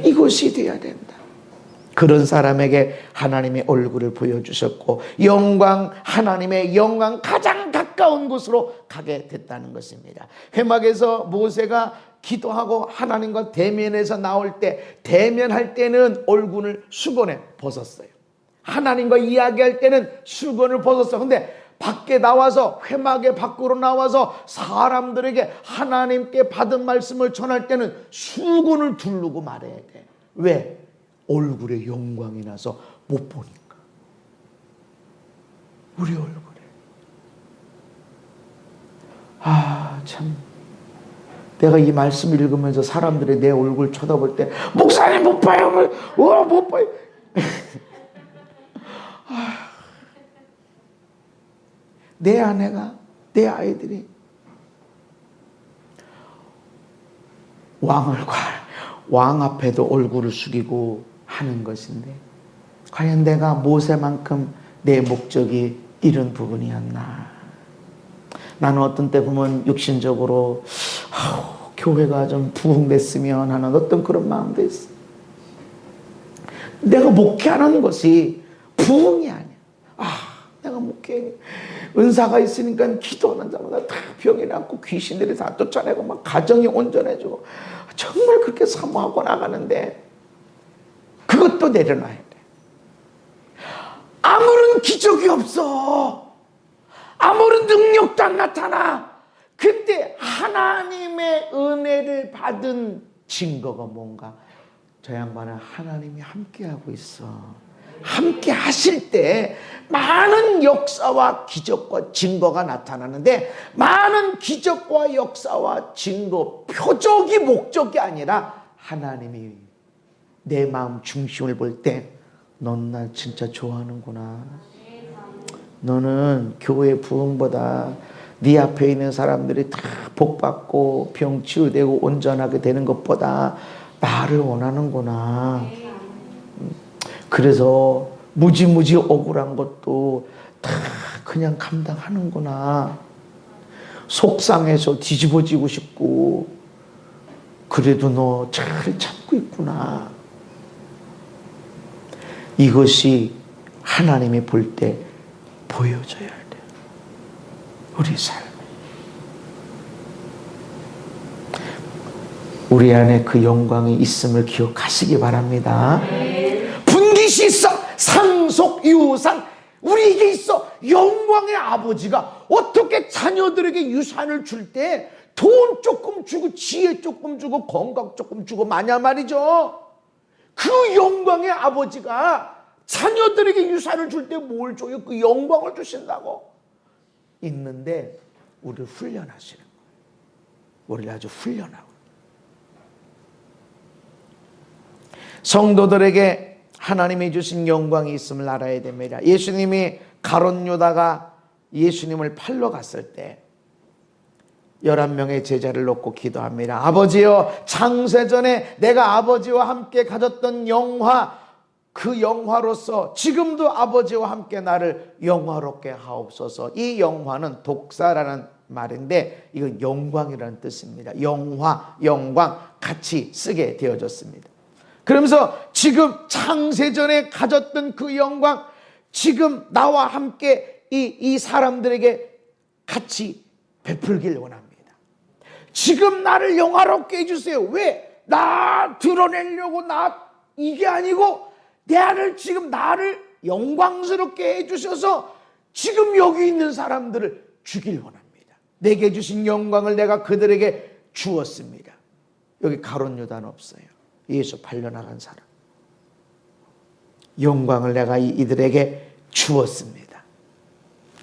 이것이 돼야 된다. 그런 사람에게 하나님의 얼굴을 보여주셨고 하나님의 영광 가장 가까운 곳으로 가게 됐다는 것입니다. 회막에서 모세가 기도하고 하나님과 대면해서 나올 때 대면할 때는 얼굴을 수건에 벗었어요. 하나님과 이야기할 때는 수건을 벗었어. 근데 밖에 나와서 회막의 밖으로 나와서 사람들에게 하나님께 받은 말씀을 전할 때는 수건을 두르고 말해야 돼. 왜? 얼굴에 영광이 나서 못 보니까. 우리 얼굴에. 참. 내가 이 말씀을 읽으면서 사람들이 내 얼굴 쳐다볼 때 목사님 못 봐요. 못 봐요. 내 아내가 내 아이들이 왕 앞에도 얼굴을 숙이고 하는 것인데 과연 내가 모세만큼 내 목적이 이런 부분이었나. 나는 어떤 때 보면 육신적으로 교회가 좀 부흥됐으면 하는 어떤 그런 마음도 있어. 내가 목회하는 것이 부흥이 아니야. 내가 목회 은사가 있으니까 기도하는 자마다 다 병이 낫고 귀신들이 다 쫓아내고 막 가정이 온전해지고 정말 그렇게 사모하고 나가는데 그것도 내려놔야 돼. 아무런 기적이 없어. 아무런 능력도 안 나타나. 근데 하나님의 은혜를 받은 증거가 뭔가? 저 양반은 하나님이 함께하고 있어. 함께 하실 때 많은 역사와 기적과 증거가 나타나는데, 많은 기적과 역사와 증거, 표적이 목적이 아니라 하나님이 내 마음 중심을 볼 때 넌 날 진짜 좋아하는구나. 너는 교회 부흥보다 네 앞에 있는 사람들이 다 복받고 병 치유되고 온전하게 되는 것보다 나를 원하는구나. 그래서 무지무지 억울한 것도 다 그냥 감당하는구나. 속상해서 뒤집어지고 싶고 그래도 너 잘 참고 있구나. 이것이 하나님이 볼 때 보여져야 돼. 우리 삶. 우리 안에 그 영광이 있음을 기억하시기 바랍니다. 분깃이 있어. 상속 유산. 우리에게 있어. 영광의 아버지가 어떻게 자녀들에게 유산을 줄 때 돈 조금 주고 지혜 조금 주고 건강 조금 주고 마냐 말이죠. 그 영광의 아버지가 자녀들에게 유산을 줄 때 뭘 줘요? 그 영광을 주신다고. 있는데 우리를 훈련하시는 거예요. 우리를 아주 훈련하고. 성도들에게 하나님이 주신 영광이 있음을 알아야 됩니다. 예수님이 가룟 유다가 예수님을 팔러 갔을 때 11명의 제자를 놓고 기도합니다. 아버지여, 창세전에 내가 아버지와 함께 가졌던 영화, 그 영화로서 지금도 아버지와 함께 나를 영화롭게 하옵소서. 이 영화는 독사라는 말인데 이건 영광이라는 뜻입니다. 영화, 영광 같이 쓰게 되어졌습니다. 그러면서 지금 창세전에 가졌던 그 영광, 지금 나와 함께 이 사람들에게 같이 베풀길 원합니다. 지금 나를 영화롭게 해주세요. 왜? 나 드러내려고 이게 아니고 지금 나를 영광스럽게 해주셔서 지금 여기 있는 사람들을 주길 원합니다. 내게 주신 영광을 내가 그들에게 주었습니다. 여기 가룟 유다는 없어요. 예수 팔려나간 사람. 영광을 내가 이들에게 주었습니다.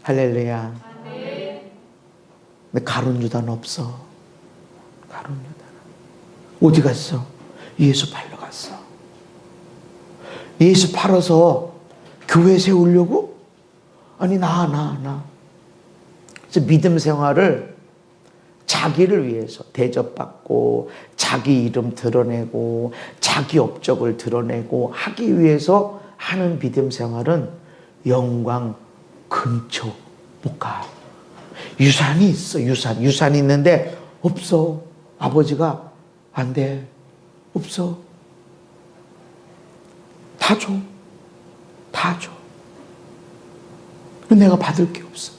할렐루야. 근데 가룟 유다는 없어. 가룟 유다는 어디 갔어? 예수 팔러 갔어. 예수 팔아서 교회 세우려고? 아니 그래서 믿음 생활을 자기를 위해서 대접받고 자기 이름 드러내고 자기 업적을 드러내고 하기 위해서 하는 믿음 생활은 영광 근처 못 가. 유산이 있어. 유산이 있는데 없어. 아버지가 안 돼. 없어. 다 줘. 다 줘. 내가 받을 게 없어.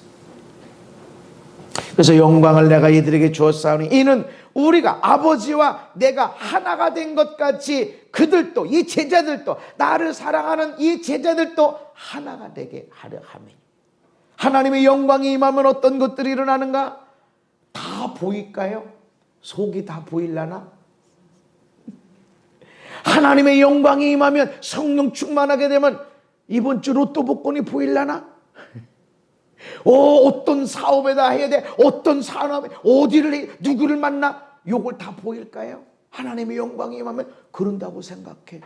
그래서 영광을 내가 이들에게 주었사오니 이는 우리가 아버지와 내가 하나가 된 것 같이 그들도, 이 제자들도, 나를 사랑하는 이 제자들도 하나가 되게 하려 함이니. 하나님의 영광이 임하면 어떤 것들이 일어나는가? 다 보일까요? 속이 다 보일라나? 하나님의 영광이 임하면, 성령 충만하게 되면 이번 주 로또 복권이 보일라나? 어떤 사업에다 해야 돼? 어떤 산업에 어디를 해? 누구를 만나? 요걸 다 보일까요? 하나님의 영광이 임하면 그런다고 생각해.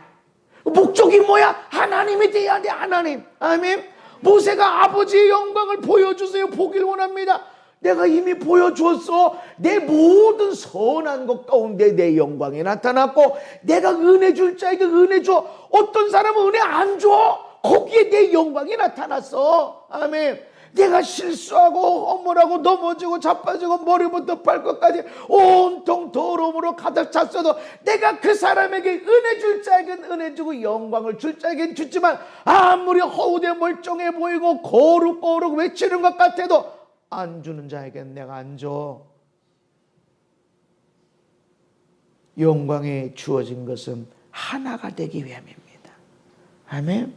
목적이 뭐야? 하나님이 돼야 돼. 하나님. 아멘. 모세가 아버지의 영광을 보여주세요. 보길 원합니다. 내가 이미 보여주었어. 내 모든 선한 것 가운데 내 영광이 나타났고, 내가 은혜 줄 자에게 은혜 줘. 어떤 사람은 은혜 안 줘. 거기에 내 영광이 나타났어. 아멘. 내가 실수하고 허물하고 넘어지고 자빠지고 머리부터 발끝까지 온통 더러움으로 가득 찼어도 내가 그 사람에게 은혜 줄 자에겐 은혜 주고 영광을 줄 자에겐 주지만, 아무리 허우대 멀쩡해 보이고 거룩거룩 외치는 것 같아도 안 주는 자에겐 내가 안 줘. 영광에 주어진 것은 하나가 되기 위함입니다. 아멘.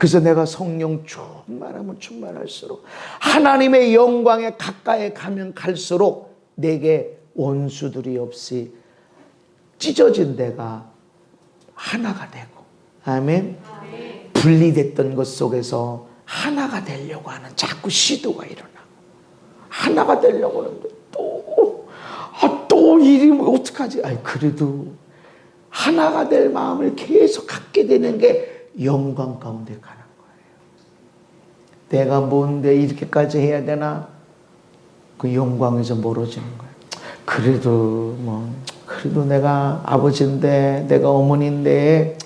그래서 내가 성령 충만하면 충만할수록 하나님의 영광에 가까이 가면 갈수록 내게 원수들이 없이 찢어진 데가 하나가 되고, 아멘. 분리됐던 것 속에서 하나가 되려고 하는 자꾸 시도가 일어나고, 하나가 되려고 하는데 또 일이 어떡하지? 그래도 하나가 될 마음을 계속 갖게 되는 게 영광 가운데 가는 거예요. 내가 뭔데 이렇게까지 해야 되나? 그 영광에서 멀어지는 거예요. 그래도 내가 아버지인데, 내가 어머니인데,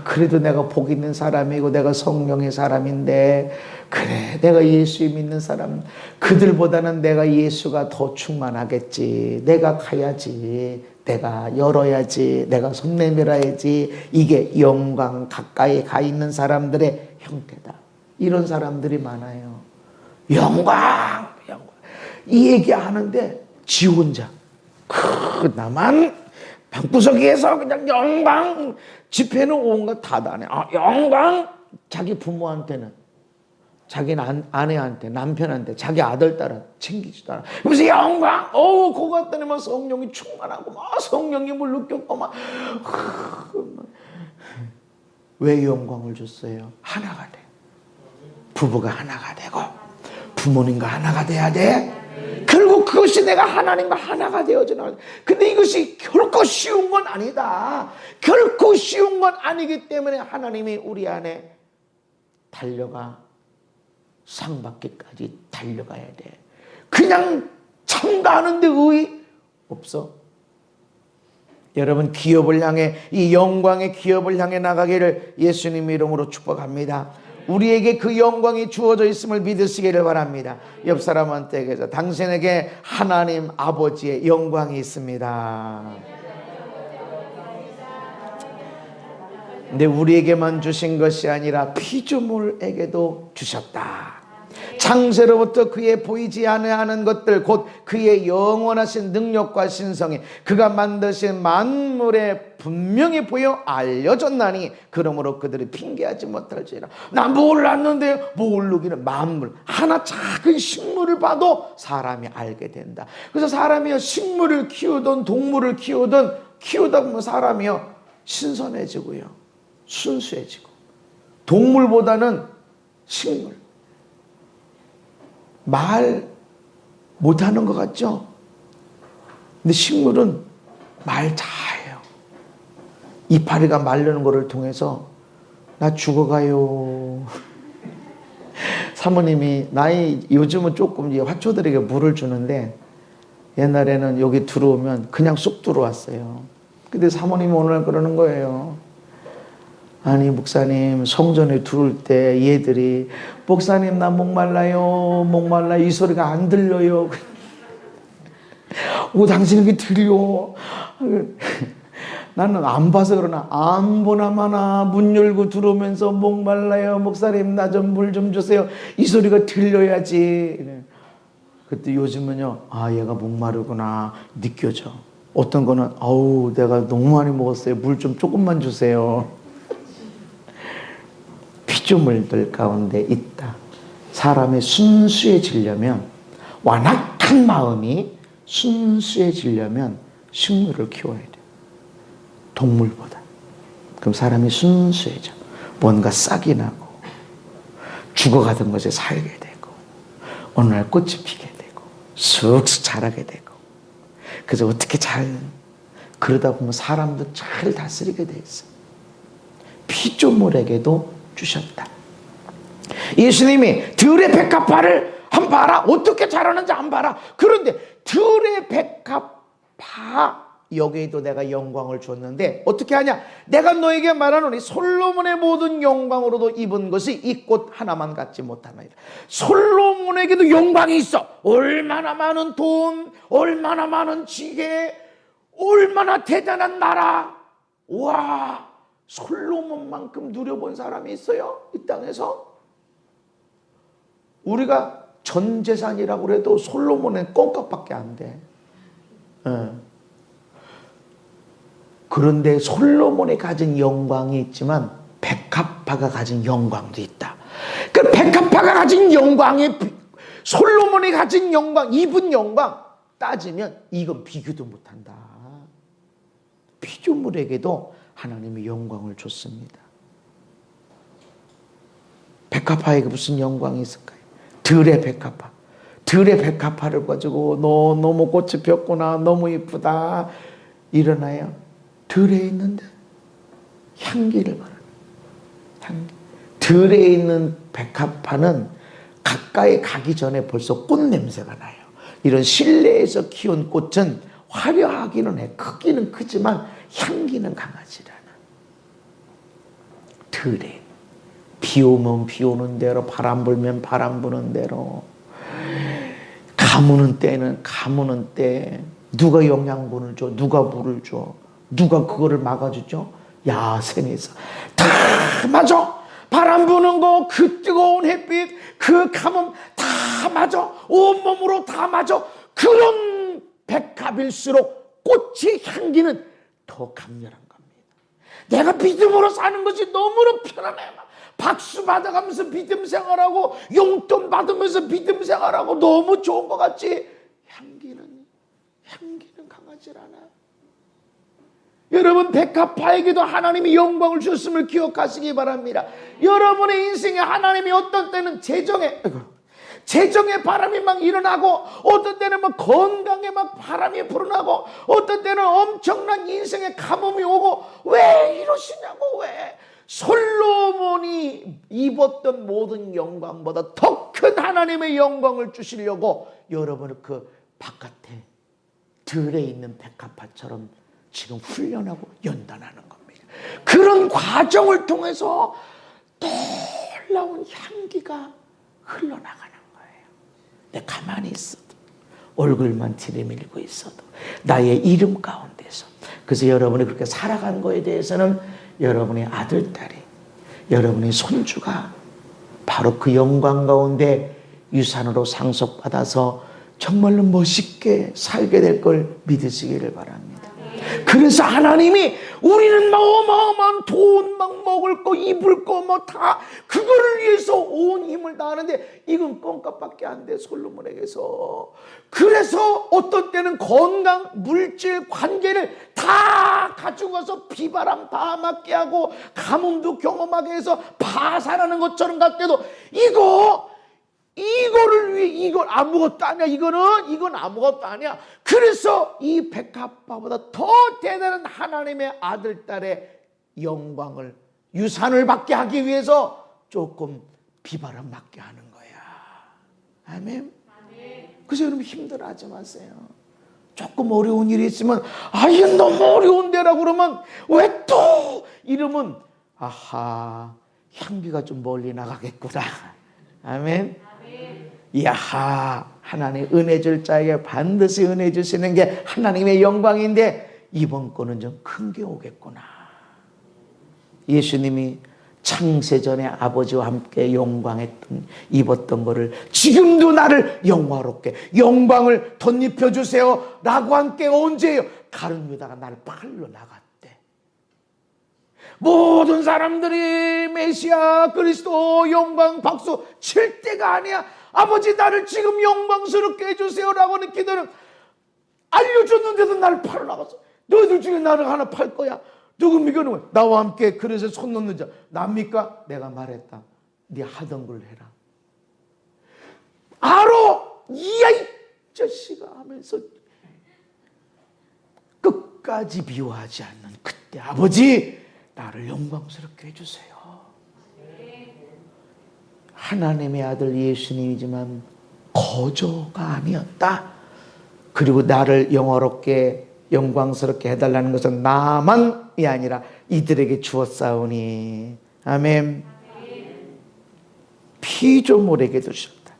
그래도 내가 복 있는 사람이고 내가 성령의 사람인데, 그래 내가 예수 믿는 사람, 그들보다는 내가 예수가 더 충만하겠지, 내가 가야지, 내가 열어야지, 내가 손 내밀어야지. 이게 영광 가까이 가 있는 사람들의 형태다. 이런 사람들이 많아요. 영광 이 얘기하는데 지 혼자 나만 방구석에서 그냥 영광, 집회는 온갖 다 다네. 영광. 자기 부모한테는, 자기 아내한테, 남편한테, 자기 아들, 딸은 챙기지도 않아. 그래서 영광, 그거 같더니 막 성령이 충만하고, 막 성령님을 느꼈고, 왜 영광을 줬어요? 하나가 돼. 부부가 하나가 되고, 부모님과 하나가 돼야 돼. 결국 그것이 내가 하나님과 하나가 되어지는. 근데 이것이 결코 쉬운 건 아니다. 결코 쉬운 건 아니기 때문에 하나님이 우리 안에 달려가 상 받기까지 달려가야 돼. 그냥 참가하는데 의의 없어. 여러분, 기업을 향해, 이 영광의 기업을 향해 나가기를 예수님 이름으로 축복합니다. 우리에게 그 영광이 주어져 있음을 믿으시기를 바랍니다. 옆 사람한테 얘기해서 당신에게 하나님 아버지의 영광이 있습니다. 근데 우리에게만 주신 것이 아니라 피조물에게도 주셨다. 창세로부터 그의 보이지 않는 것들, 곧 그의 영원하신 능력과 신성이 그가 만드신 만물에 분명히 보여 알려졌나니 그러므로 그들이 핑계하지 못할지라. 나 몰랐는데, 모르기는 만물, 하나 작은 식물을 봐도 사람이 알게 된다. 그래서 사람이요, 식물을 키우든 동물을 키우다 보면 사람이요 신선해지고요, 순수해지고. 동물보다는 식물, 말 못하는 것 같죠? 근데 식물은 말 잘해요. 이파리가 마르는 것을 통해서 나 죽어가요. 사모님이 요즘은 조금 화초들에게 물을 주는데 옛날에는 여기 들어오면 그냥 쑥 들어왔어요. 근데 사모님이 오늘 그러는 거예요. 아니 목사님, 성전에 들어올 때 얘들이 목사님 나 목말라요, 목말라, 이 소리가 안 들려요. 당신에게 들려. 나는 안 봐서 그러나 안 보나마나 문 열고 들어오면서 목말라요 목사님 나 좀 물 좀 주세요, 이 소리가 들려야지. 그때 요즘은요, 얘가 목마르구나 느껴져. 어떤 거는 내가 너무 많이 먹었어요, 물 좀 조금만 주세요. 피조물들 가운데 있다. 사람이 순수해지려면, 완악한 마음이 순수해지려면 식물을 키워야 돼, 동물보다. 그럼 사람이 순수해져. 뭔가 싹이 나고 죽어가던 것에 살게 되고 어느 날 꽃이 피게 되고 쑥쑥 자라게 되고. 그래서 어떻게 그러다 보면 사람도 잘 다스리게 돼 있어. 피조물에게도 주셨다. 예수님이 들의 백합화를 한번 봐라, 어떻게 자라는지 한번 봐라. 그런데 들의 백합화, 여기에도 내가 영광을 줬는데 어떻게 하냐? 내가 너에게 말하노니 솔로몬의 모든 영광으로도 입은 것이 이 꽃 하나만 갖지 못하나이다. 솔로몬에게도 영광이 있어. 얼마나 많은 돈, 얼마나 많은 지혜, 얼마나 대단한 나라. 와, 솔로몬만큼 누려본 사람이 있어요? 이 땅에서? 우리가 전 재산이라고 해도 솔로몬은 껌값밖에 안 돼. 그런데 솔로몬이 가진 영광이 있지만 백합 백합화가 가진 영광도 있다. 그 백합화가 가진 영광에 솔로몬이 가진 영광, 입은 영광 따지면 이건 비교도 못한다. 피조물에게도 하나님이 영광을 줬습니다. 백합화에게 무슨 영광이 있을까요? 들의 백합화. 들의 백합화를 가지고 너무 꽃이 폈구나, 너무 이쁘다 일어나요. 들에 있는데 향기를 말합니다. 향기. 들에 있는 백합화는 가까이 가기 전에 벌써 꽃 냄새가 나요. 이런 실내에서 키운 꽃은 화려하기는 해. 크기는 크지만 향기는 강하지 않아. 들에 비 오면 비 오는 대로, 바람 불면 바람 부는 대로, 가무는 때는 가무는 때, 누가 영양분을 줘, 누가 물을 줘, 누가 그거를 막아주죠? 야생에서 다 맞아. 바람 부는 거, 그 뜨거운 햇빛, 그 가뭄 다 맞아. 온몸으로 다 맞아. 그런 백합일수록 꽃의 향기는 더 강렬한 겁니다. 내가 믿음으로 사는 것이 너무나 편안해요. 박수 받아가면서 믿음 생활하고 용돈 받으면서 믿음 생활하고 너무 좋은 것 같지? 향기는 강하지 않아. 여러분, 백합화에게도 하나님이 영광을 주셨음을 기억하시기 바랍니다. 여러분의 인생에 하나님이 어떤 때는 재정의 바람이 막 일어나고, 어떤 때는 막 건강에 막 바람이 불어나고, 어떤 때는 엄청난 인생의 가뭄이 오고, 왜 이러시냐고. 왜? 솔로몬이 입었던 모든 영광보다 더 큰 하나님의 영광을 주시려고 여러분을 그 바깥에 들에 있는 백합화처럼 지금 훈련하고 연단하는 겁니다. 그런 과정을 통해서 놀라운 향기가 흘러나가는 거예요. 내 가만히 있어도, 얼굴만 들이밀고 있어도, 나의 이름 가운데서. 그래서 여러분이 그렇게 살아간 거에 대해서는 여러분의 아들, 딸이, 여러분의 손주가 바로 그 영광 가운데 유산으로 상속받아서 정말로 멋있게 살게 될 걸 믿으시기를 바랍니다. 그래서 하나님이 우리는 막 어마어마한 돈 막 먹을 거, 입을 거 뭐 다 그거를 위해서 온 힘을 다하는데 이건 껌값밖에 안 돼, 솔로몬에게서. 그래서 어떤 때는 건강, 물질, 관계를 다 가지고 가서 비바람 다 맞게 하고 가뭄도 경험하게 해서 파산하는 것처럼 갈 때도 이거를 위해, 이건 아무것도 아니야. 이건 아무것도 아니야. 그래서 이 백합화보다 더 대단한 하나님의 아들, 딸의 영광을, 유산을 받게 하기 위해서 조금 비바람 맞게 하는 거야. 아멘. 그래서 여러분 힘들어하지 마세요. 조금 어려운 일이 있으면 이게 너무 어려운데라고 그러면 왜 또 이러면 아하, 향기가 좀 멀리 나가겠구나. 아멘. 야하, 하나님 은혜 줄 자에게 반드시 은혜 주시는 게 하나님의 영광인데 이번 거는 좀 큰 게 오겠구나. 예수님이 창세전에 아버지와 함께 영광했던, 입었던 거를 지금도 나를 영화롭게 영광을 덧입혀 주세요 라고 한 게 언제예요? 가룟 유다가 나를 팔러 나갔대. 모든 사람들이 메시아 그리스도 영광 박수 칠 때가 아니야. 아버지, 나를 지금 영광스럽게 해주세요라고 하는 기도는 알려줬는데도 나를 팔아 나갔어. 너희들 중에 나를 하나 팔 거야. 누굽니까? 나와 함께 그릇에 손 놓는 자 납니까? 내가 말했다. 네 하던 걸 해라. 알아, 이야 이 자식아 하면서 끝까지 미워하지 않는 그때, 아버지 나를 영광스럽게 해주세요. 하나님의 아들 예수님이지만 거저가 아니었다. 그리고 나를 영화롭게 영광스럽게 해달라는 것은 나만이 아니라 이들에게 주었사오니. 아멘. 피조물에게도 주셨다.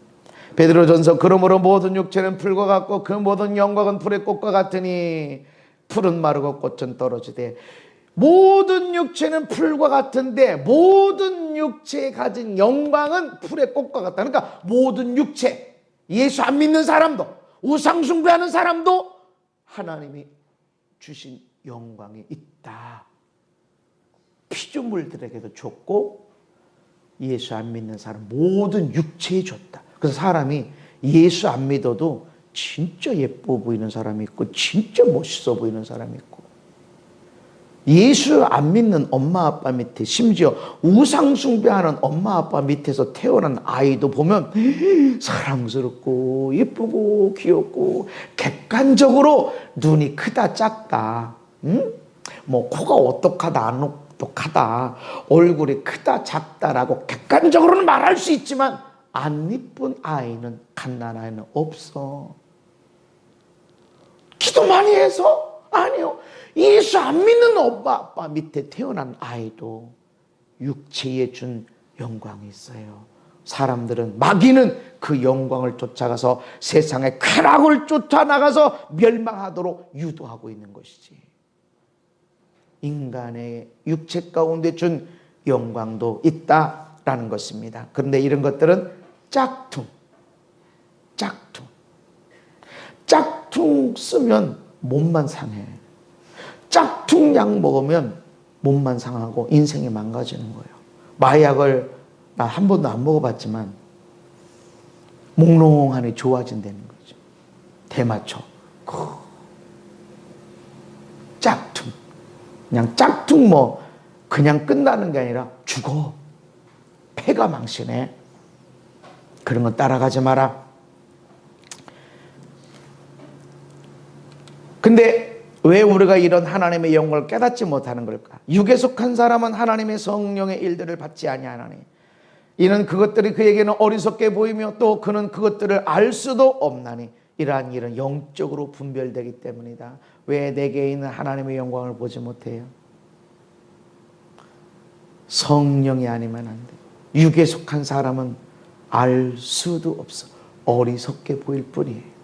베드로전서 그러므로 모든 육체는 풀과 같고 그 모든 영광은 풀의 꽃과 같으니 풀은 마르고 꽃은 떨어지되. 모든 육체는 풀과 같은데 모든 육체에 가진 영광은 풀의 꽃과 같다. 그러니까 모든 육체, 예수 안 믿는 사람도, 우상 숭배하는 사람도 하나님이 주신 영광이 있다. 피조물들에게도 줬고 예수 안 믿는 사람 모든 육체에 줬다. 그래서 사람이 예수 안 믿어도 진짜 예뻐 보이는 사람이 있고 진짜 멋있어 보이는 사람이 있고, 예수 안 믿는 엄마 아빠 밑에, 심지어 우상 숭배하는 엄마 아빠 밑에서 태어난 아이도 보면 사랑스럽고 예쁘고 귀엽고, 객관적으로 눈이 크다 작다, 뭐 코가 어떡하다 안 어떡하다, 얼굴이 크다 작다라고 객관적으로는 말할 수 있지만 안 이쁜 아이는, 갓난 아이는 없어. 기도 많이 해서? 아니요. 예수 안 믿는 엄마 아빠 밑에 태어난 아이도 육체에 준 영광이 있어요. 사람들은, 마귀는 그 영광을 쫓아가서 세상의 쾌락을 쫓아나가서 멸망하도록 유도하고 있는 것이지, 인간의 육체 가운데 준 영광도 있다라는 것입니다. 그런데 이런 것들은 짝퉁 쓰면 몸만 상해. 짝퉁 약 먹으면 몸만 상하고 인생이 망가지는 거예요. 마약을 나 한 번도 안 먹어봤지만 몽롱하니 좋아진다는 거죠. 대마초. 짝퉁. 그냥 짝퉁 뭐 그냥 끝나는 게 아니라 죽어. 폐가 망신해. 그런 거 따라가지 마라. 근데 왜 우리가 이런 하나님의 영광을 깨닫지 못하는 걸까? 육에 속한 사람은 하나님의 성령의 일들을 받지 아니하나니 이는 그것들이 그에게는 어리석게 보이며 또 그는 그것들을 알 수도 없나니 이러한 일은 영적으로 분별되기 때문이다. 왜 내게 있는 하나님의 영광을 보지 못해요? 성령이 아니면 안 돼. 육에 속한 사람은 알 수도 없어. 어리석게 보일 뿐이에요.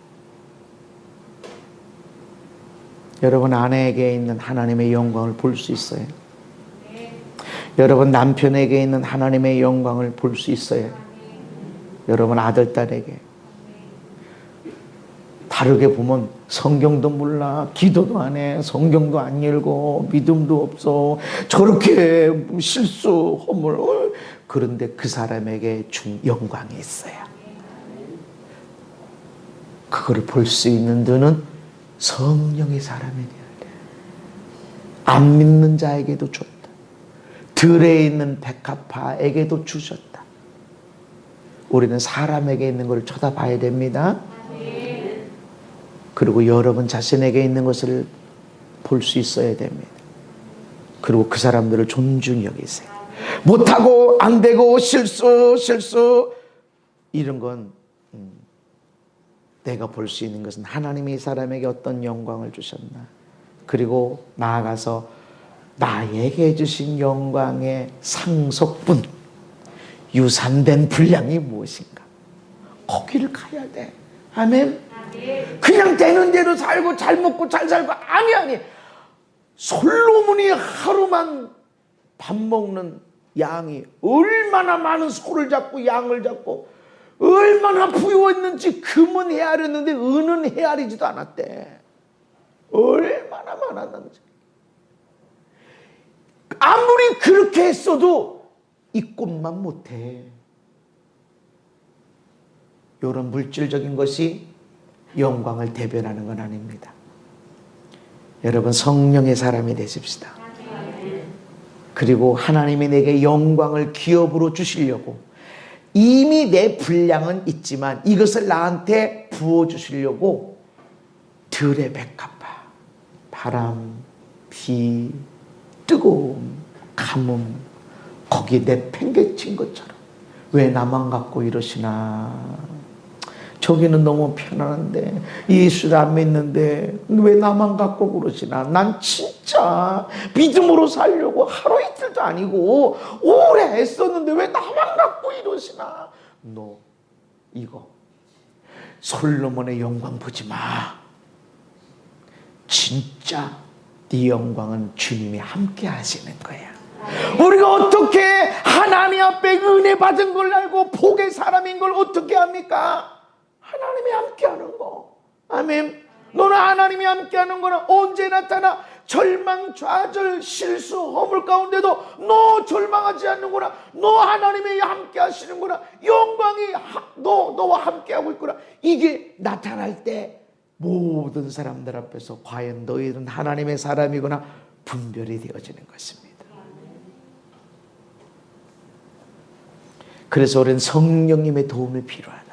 여러분 아내에게 있는 하나님의 영광을 볼 수 있어요. 여러분 남편에게 있는 하나님의 영광을 볼 수 있어요. 여러분 아들, 딸에게. 다르게 보면 성경도 몰라, 기도도 안 해, 성경도 안 읽고 믿음도 없어, 저렇게 실수, 허물. 그런데 그 사람에게 준 영광이 있어요. 그걸 볼 수 있는 눈은 성령의 사람이 되어야 돼. 안 믿는 자에게도 줬다. 들에 있는 백합화에게도 주셨다. 우리는 사람에게 있는 걸 쳐다봐야 됩니다. 그리고 여러분 자신에게 있는 것을 볼 수 있어야 됩니다. 그리고 그 사람들을 존중히 여기세요. 못하고 안 되고 실수 이런 건 내가 볼 수 있는 것은 하나님이 이 사람에게 어떤 영광을 주셨나, 그리고 나아가서 나에게 주신 영광의 상속분, 유산된 분량이 무엇인가, 거기를 가야 돼. 아멘. 그냥 되는 대로 살고 잘 먹고 잘 살고, 아니. 솔로몬이 하루만 밥 먹는 양이 얼마나 많은 소를 잡고 양을 잡고 얼마나 부유했는지, 금은 헤아렸는데 은은 헤아리지도 않았대. 얼마나 많았는지. 아무리 그렇게 했어도 이 꽃만 못해. 이런 물질적인 것이 영광을 대변하는 건 아닙니다. 여러분 성령의 사람이 되십시다. 그리고 하나님이 내게 영광을 기업으로 주시려고, 이미 내 분량은 있지만 이것을 나한테 부어주시려고 들의 백합화, 바람, 비, 뜨거움, 가뭄, 거기에 내팽개친 것처럼 왜 나만 갖고 이러시나, 저기는 너무 편안한데, 예수를 안 믿는데 왜 나만 갖고 그러시나, 난 진짜 믿음으로 살려고 하루 이틀도 아니고 오래 애썼는데 왜 나만 갖고 이러시나. 너 이거 솔로몬의 영광 보지 마. 진짜 네 영광은 주님이 함께 하시는 거야. 우리가 어떻게 하나님 앞에 은혜 받은 걸 알고 복의 사람인 걸 어떻게 합니까? 하나님이 함께하는 거. 아멘. 너는 하나님이 함께하는 거는 언제 나타나? 절망, 좌절, 실수, 허물 가운데도 너 절망하지 않는구나. 너 하나님이 함께 하시는구나. 영광이 너와 함께하고 있구나. 이게 나타날 때 모든 사람들 앞에서 과연 너희는 하나님의 사람이구나 분별이 되어지는 것입니다. 그래서 우리는 성령님의 도움이 필요하다.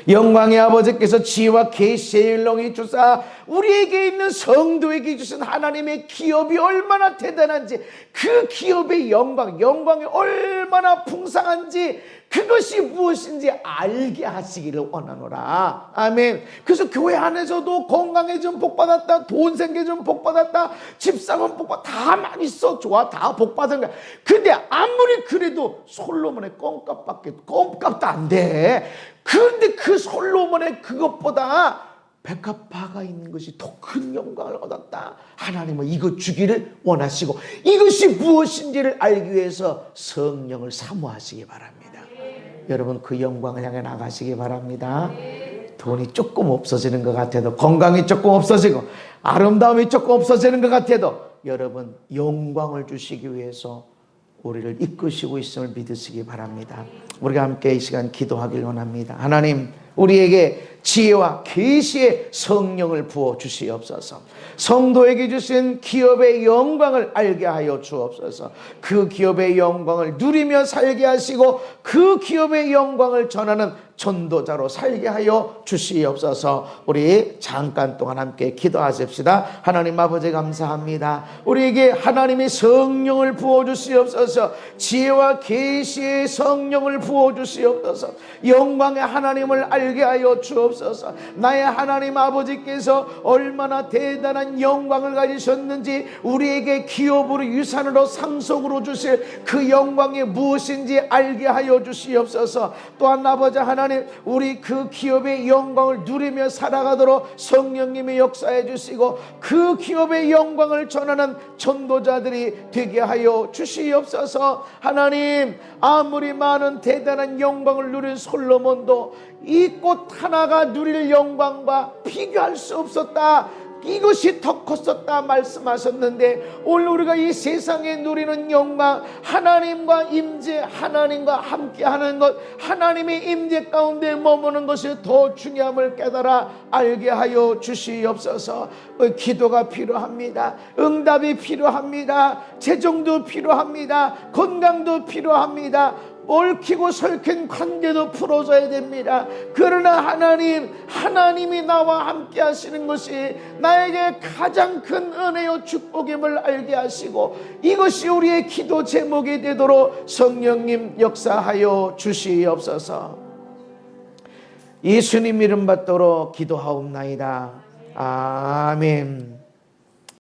영광의 아버지께서 지혜와 계시의 일렁이 주사 우리에게 있는 성도에게 주신 하나님의 기업이 얼마나 대단한지, 그 기업의 영광이 얼마나 풍성한지, 그것이 무엇인지 알게 하시기를 원하노라. 아멘. 그래서 교회 안에서도 건강해지면 복받았다, 돈 생겨지면 복받았다, 집 사면 복받았다, 다 많이 써. 좋아, 다 복받은 거야. 근데 아무리 그래도 솔로몬의 껌값도 안 돼. 그런데 그 솔로몬의 그것보다 백합화가 있는 것이 더 큰 영광을 얻었다. 하나님은 이것 주기를 원하시고 이것이 무엇인지를 알기 위해서 성령을 사모하시기 바랍니다. 여러분, 그 영광을 향해 나가시기 바랍니다. 돈이 조금 없어지는 것 같아도, 건강이 조금 없어지고, 아름다움이 조금 없어지는 것 같아도, 여러분 영광을 주시기 위해서 우리를 이끄시고 있음을 믿으시기 바랍니다. 우리가 함께 이 시간 기도하길 원합니다. 하나님, 우리에게 지혜와 계시의 성령을 부어 주시옵소서. 성도에게 주신 기업의 영광을 알게 하여 주옵소서. 그 기업의 영광을 누리며 살게 하시고 그 기업의 영광을 전하는 전도자로 살게 하여 주시옵소서. 우리 잠깐 동안 함께 기도하십시다. 하나님 아버지, 감사합니다. 우리에게 하나님의 성령을 부어 주시옵소서. 지혜와 계시의 성령을 부어 주시옵소서. 영광의 하나님을 알게 하여 주옵소서. 나의 하나님 아버지께서 얼마나 대단한 영광을 가지셨는지, 우리에게 기업으로, 유산으로, 상속으로 주실 그 영광이 무엇인지 알게 하여 주시옵소서. 또한 아버지 하나님, 우리 그 기업의 영광을 누리며 살아가도록 성령님이 역사해 주시고 그 기업의 영광을 전하는 전도자들이 되게 하여 주시옵소서. 하나님, 아무리 많은 대단한 영광을 누린 솔로몬도 이 꽃 하나가 누릴 영광과 비교할 수 없었다, 이것이 더 컸었다 말씀하셨는데, 오늘 우리가 이 세상에 누리는 영광, 하나님과 임재, 하나님과 함께하는 것, 하나님의 임재 가운데 머무는 것이 더 중요함을 깨달아 알게 하여 주시옵소서. 기도가 필요합니다. 응답이 필요합니다. 재정도 필요합니다. 건강도 필요합니다. 얽히고 설킨 관계도 풀어져야 됩니다. 그러나 하나님이 나와 함께 하시는 것이 나에게 가장 큰 은혜요 축복임을 알게 하시고 이것이 우리의 기도 제목이 되도록 성령님 역사하여 주시옵소서. 예수님 이름 받도록 기도하옵나이다. 아멘.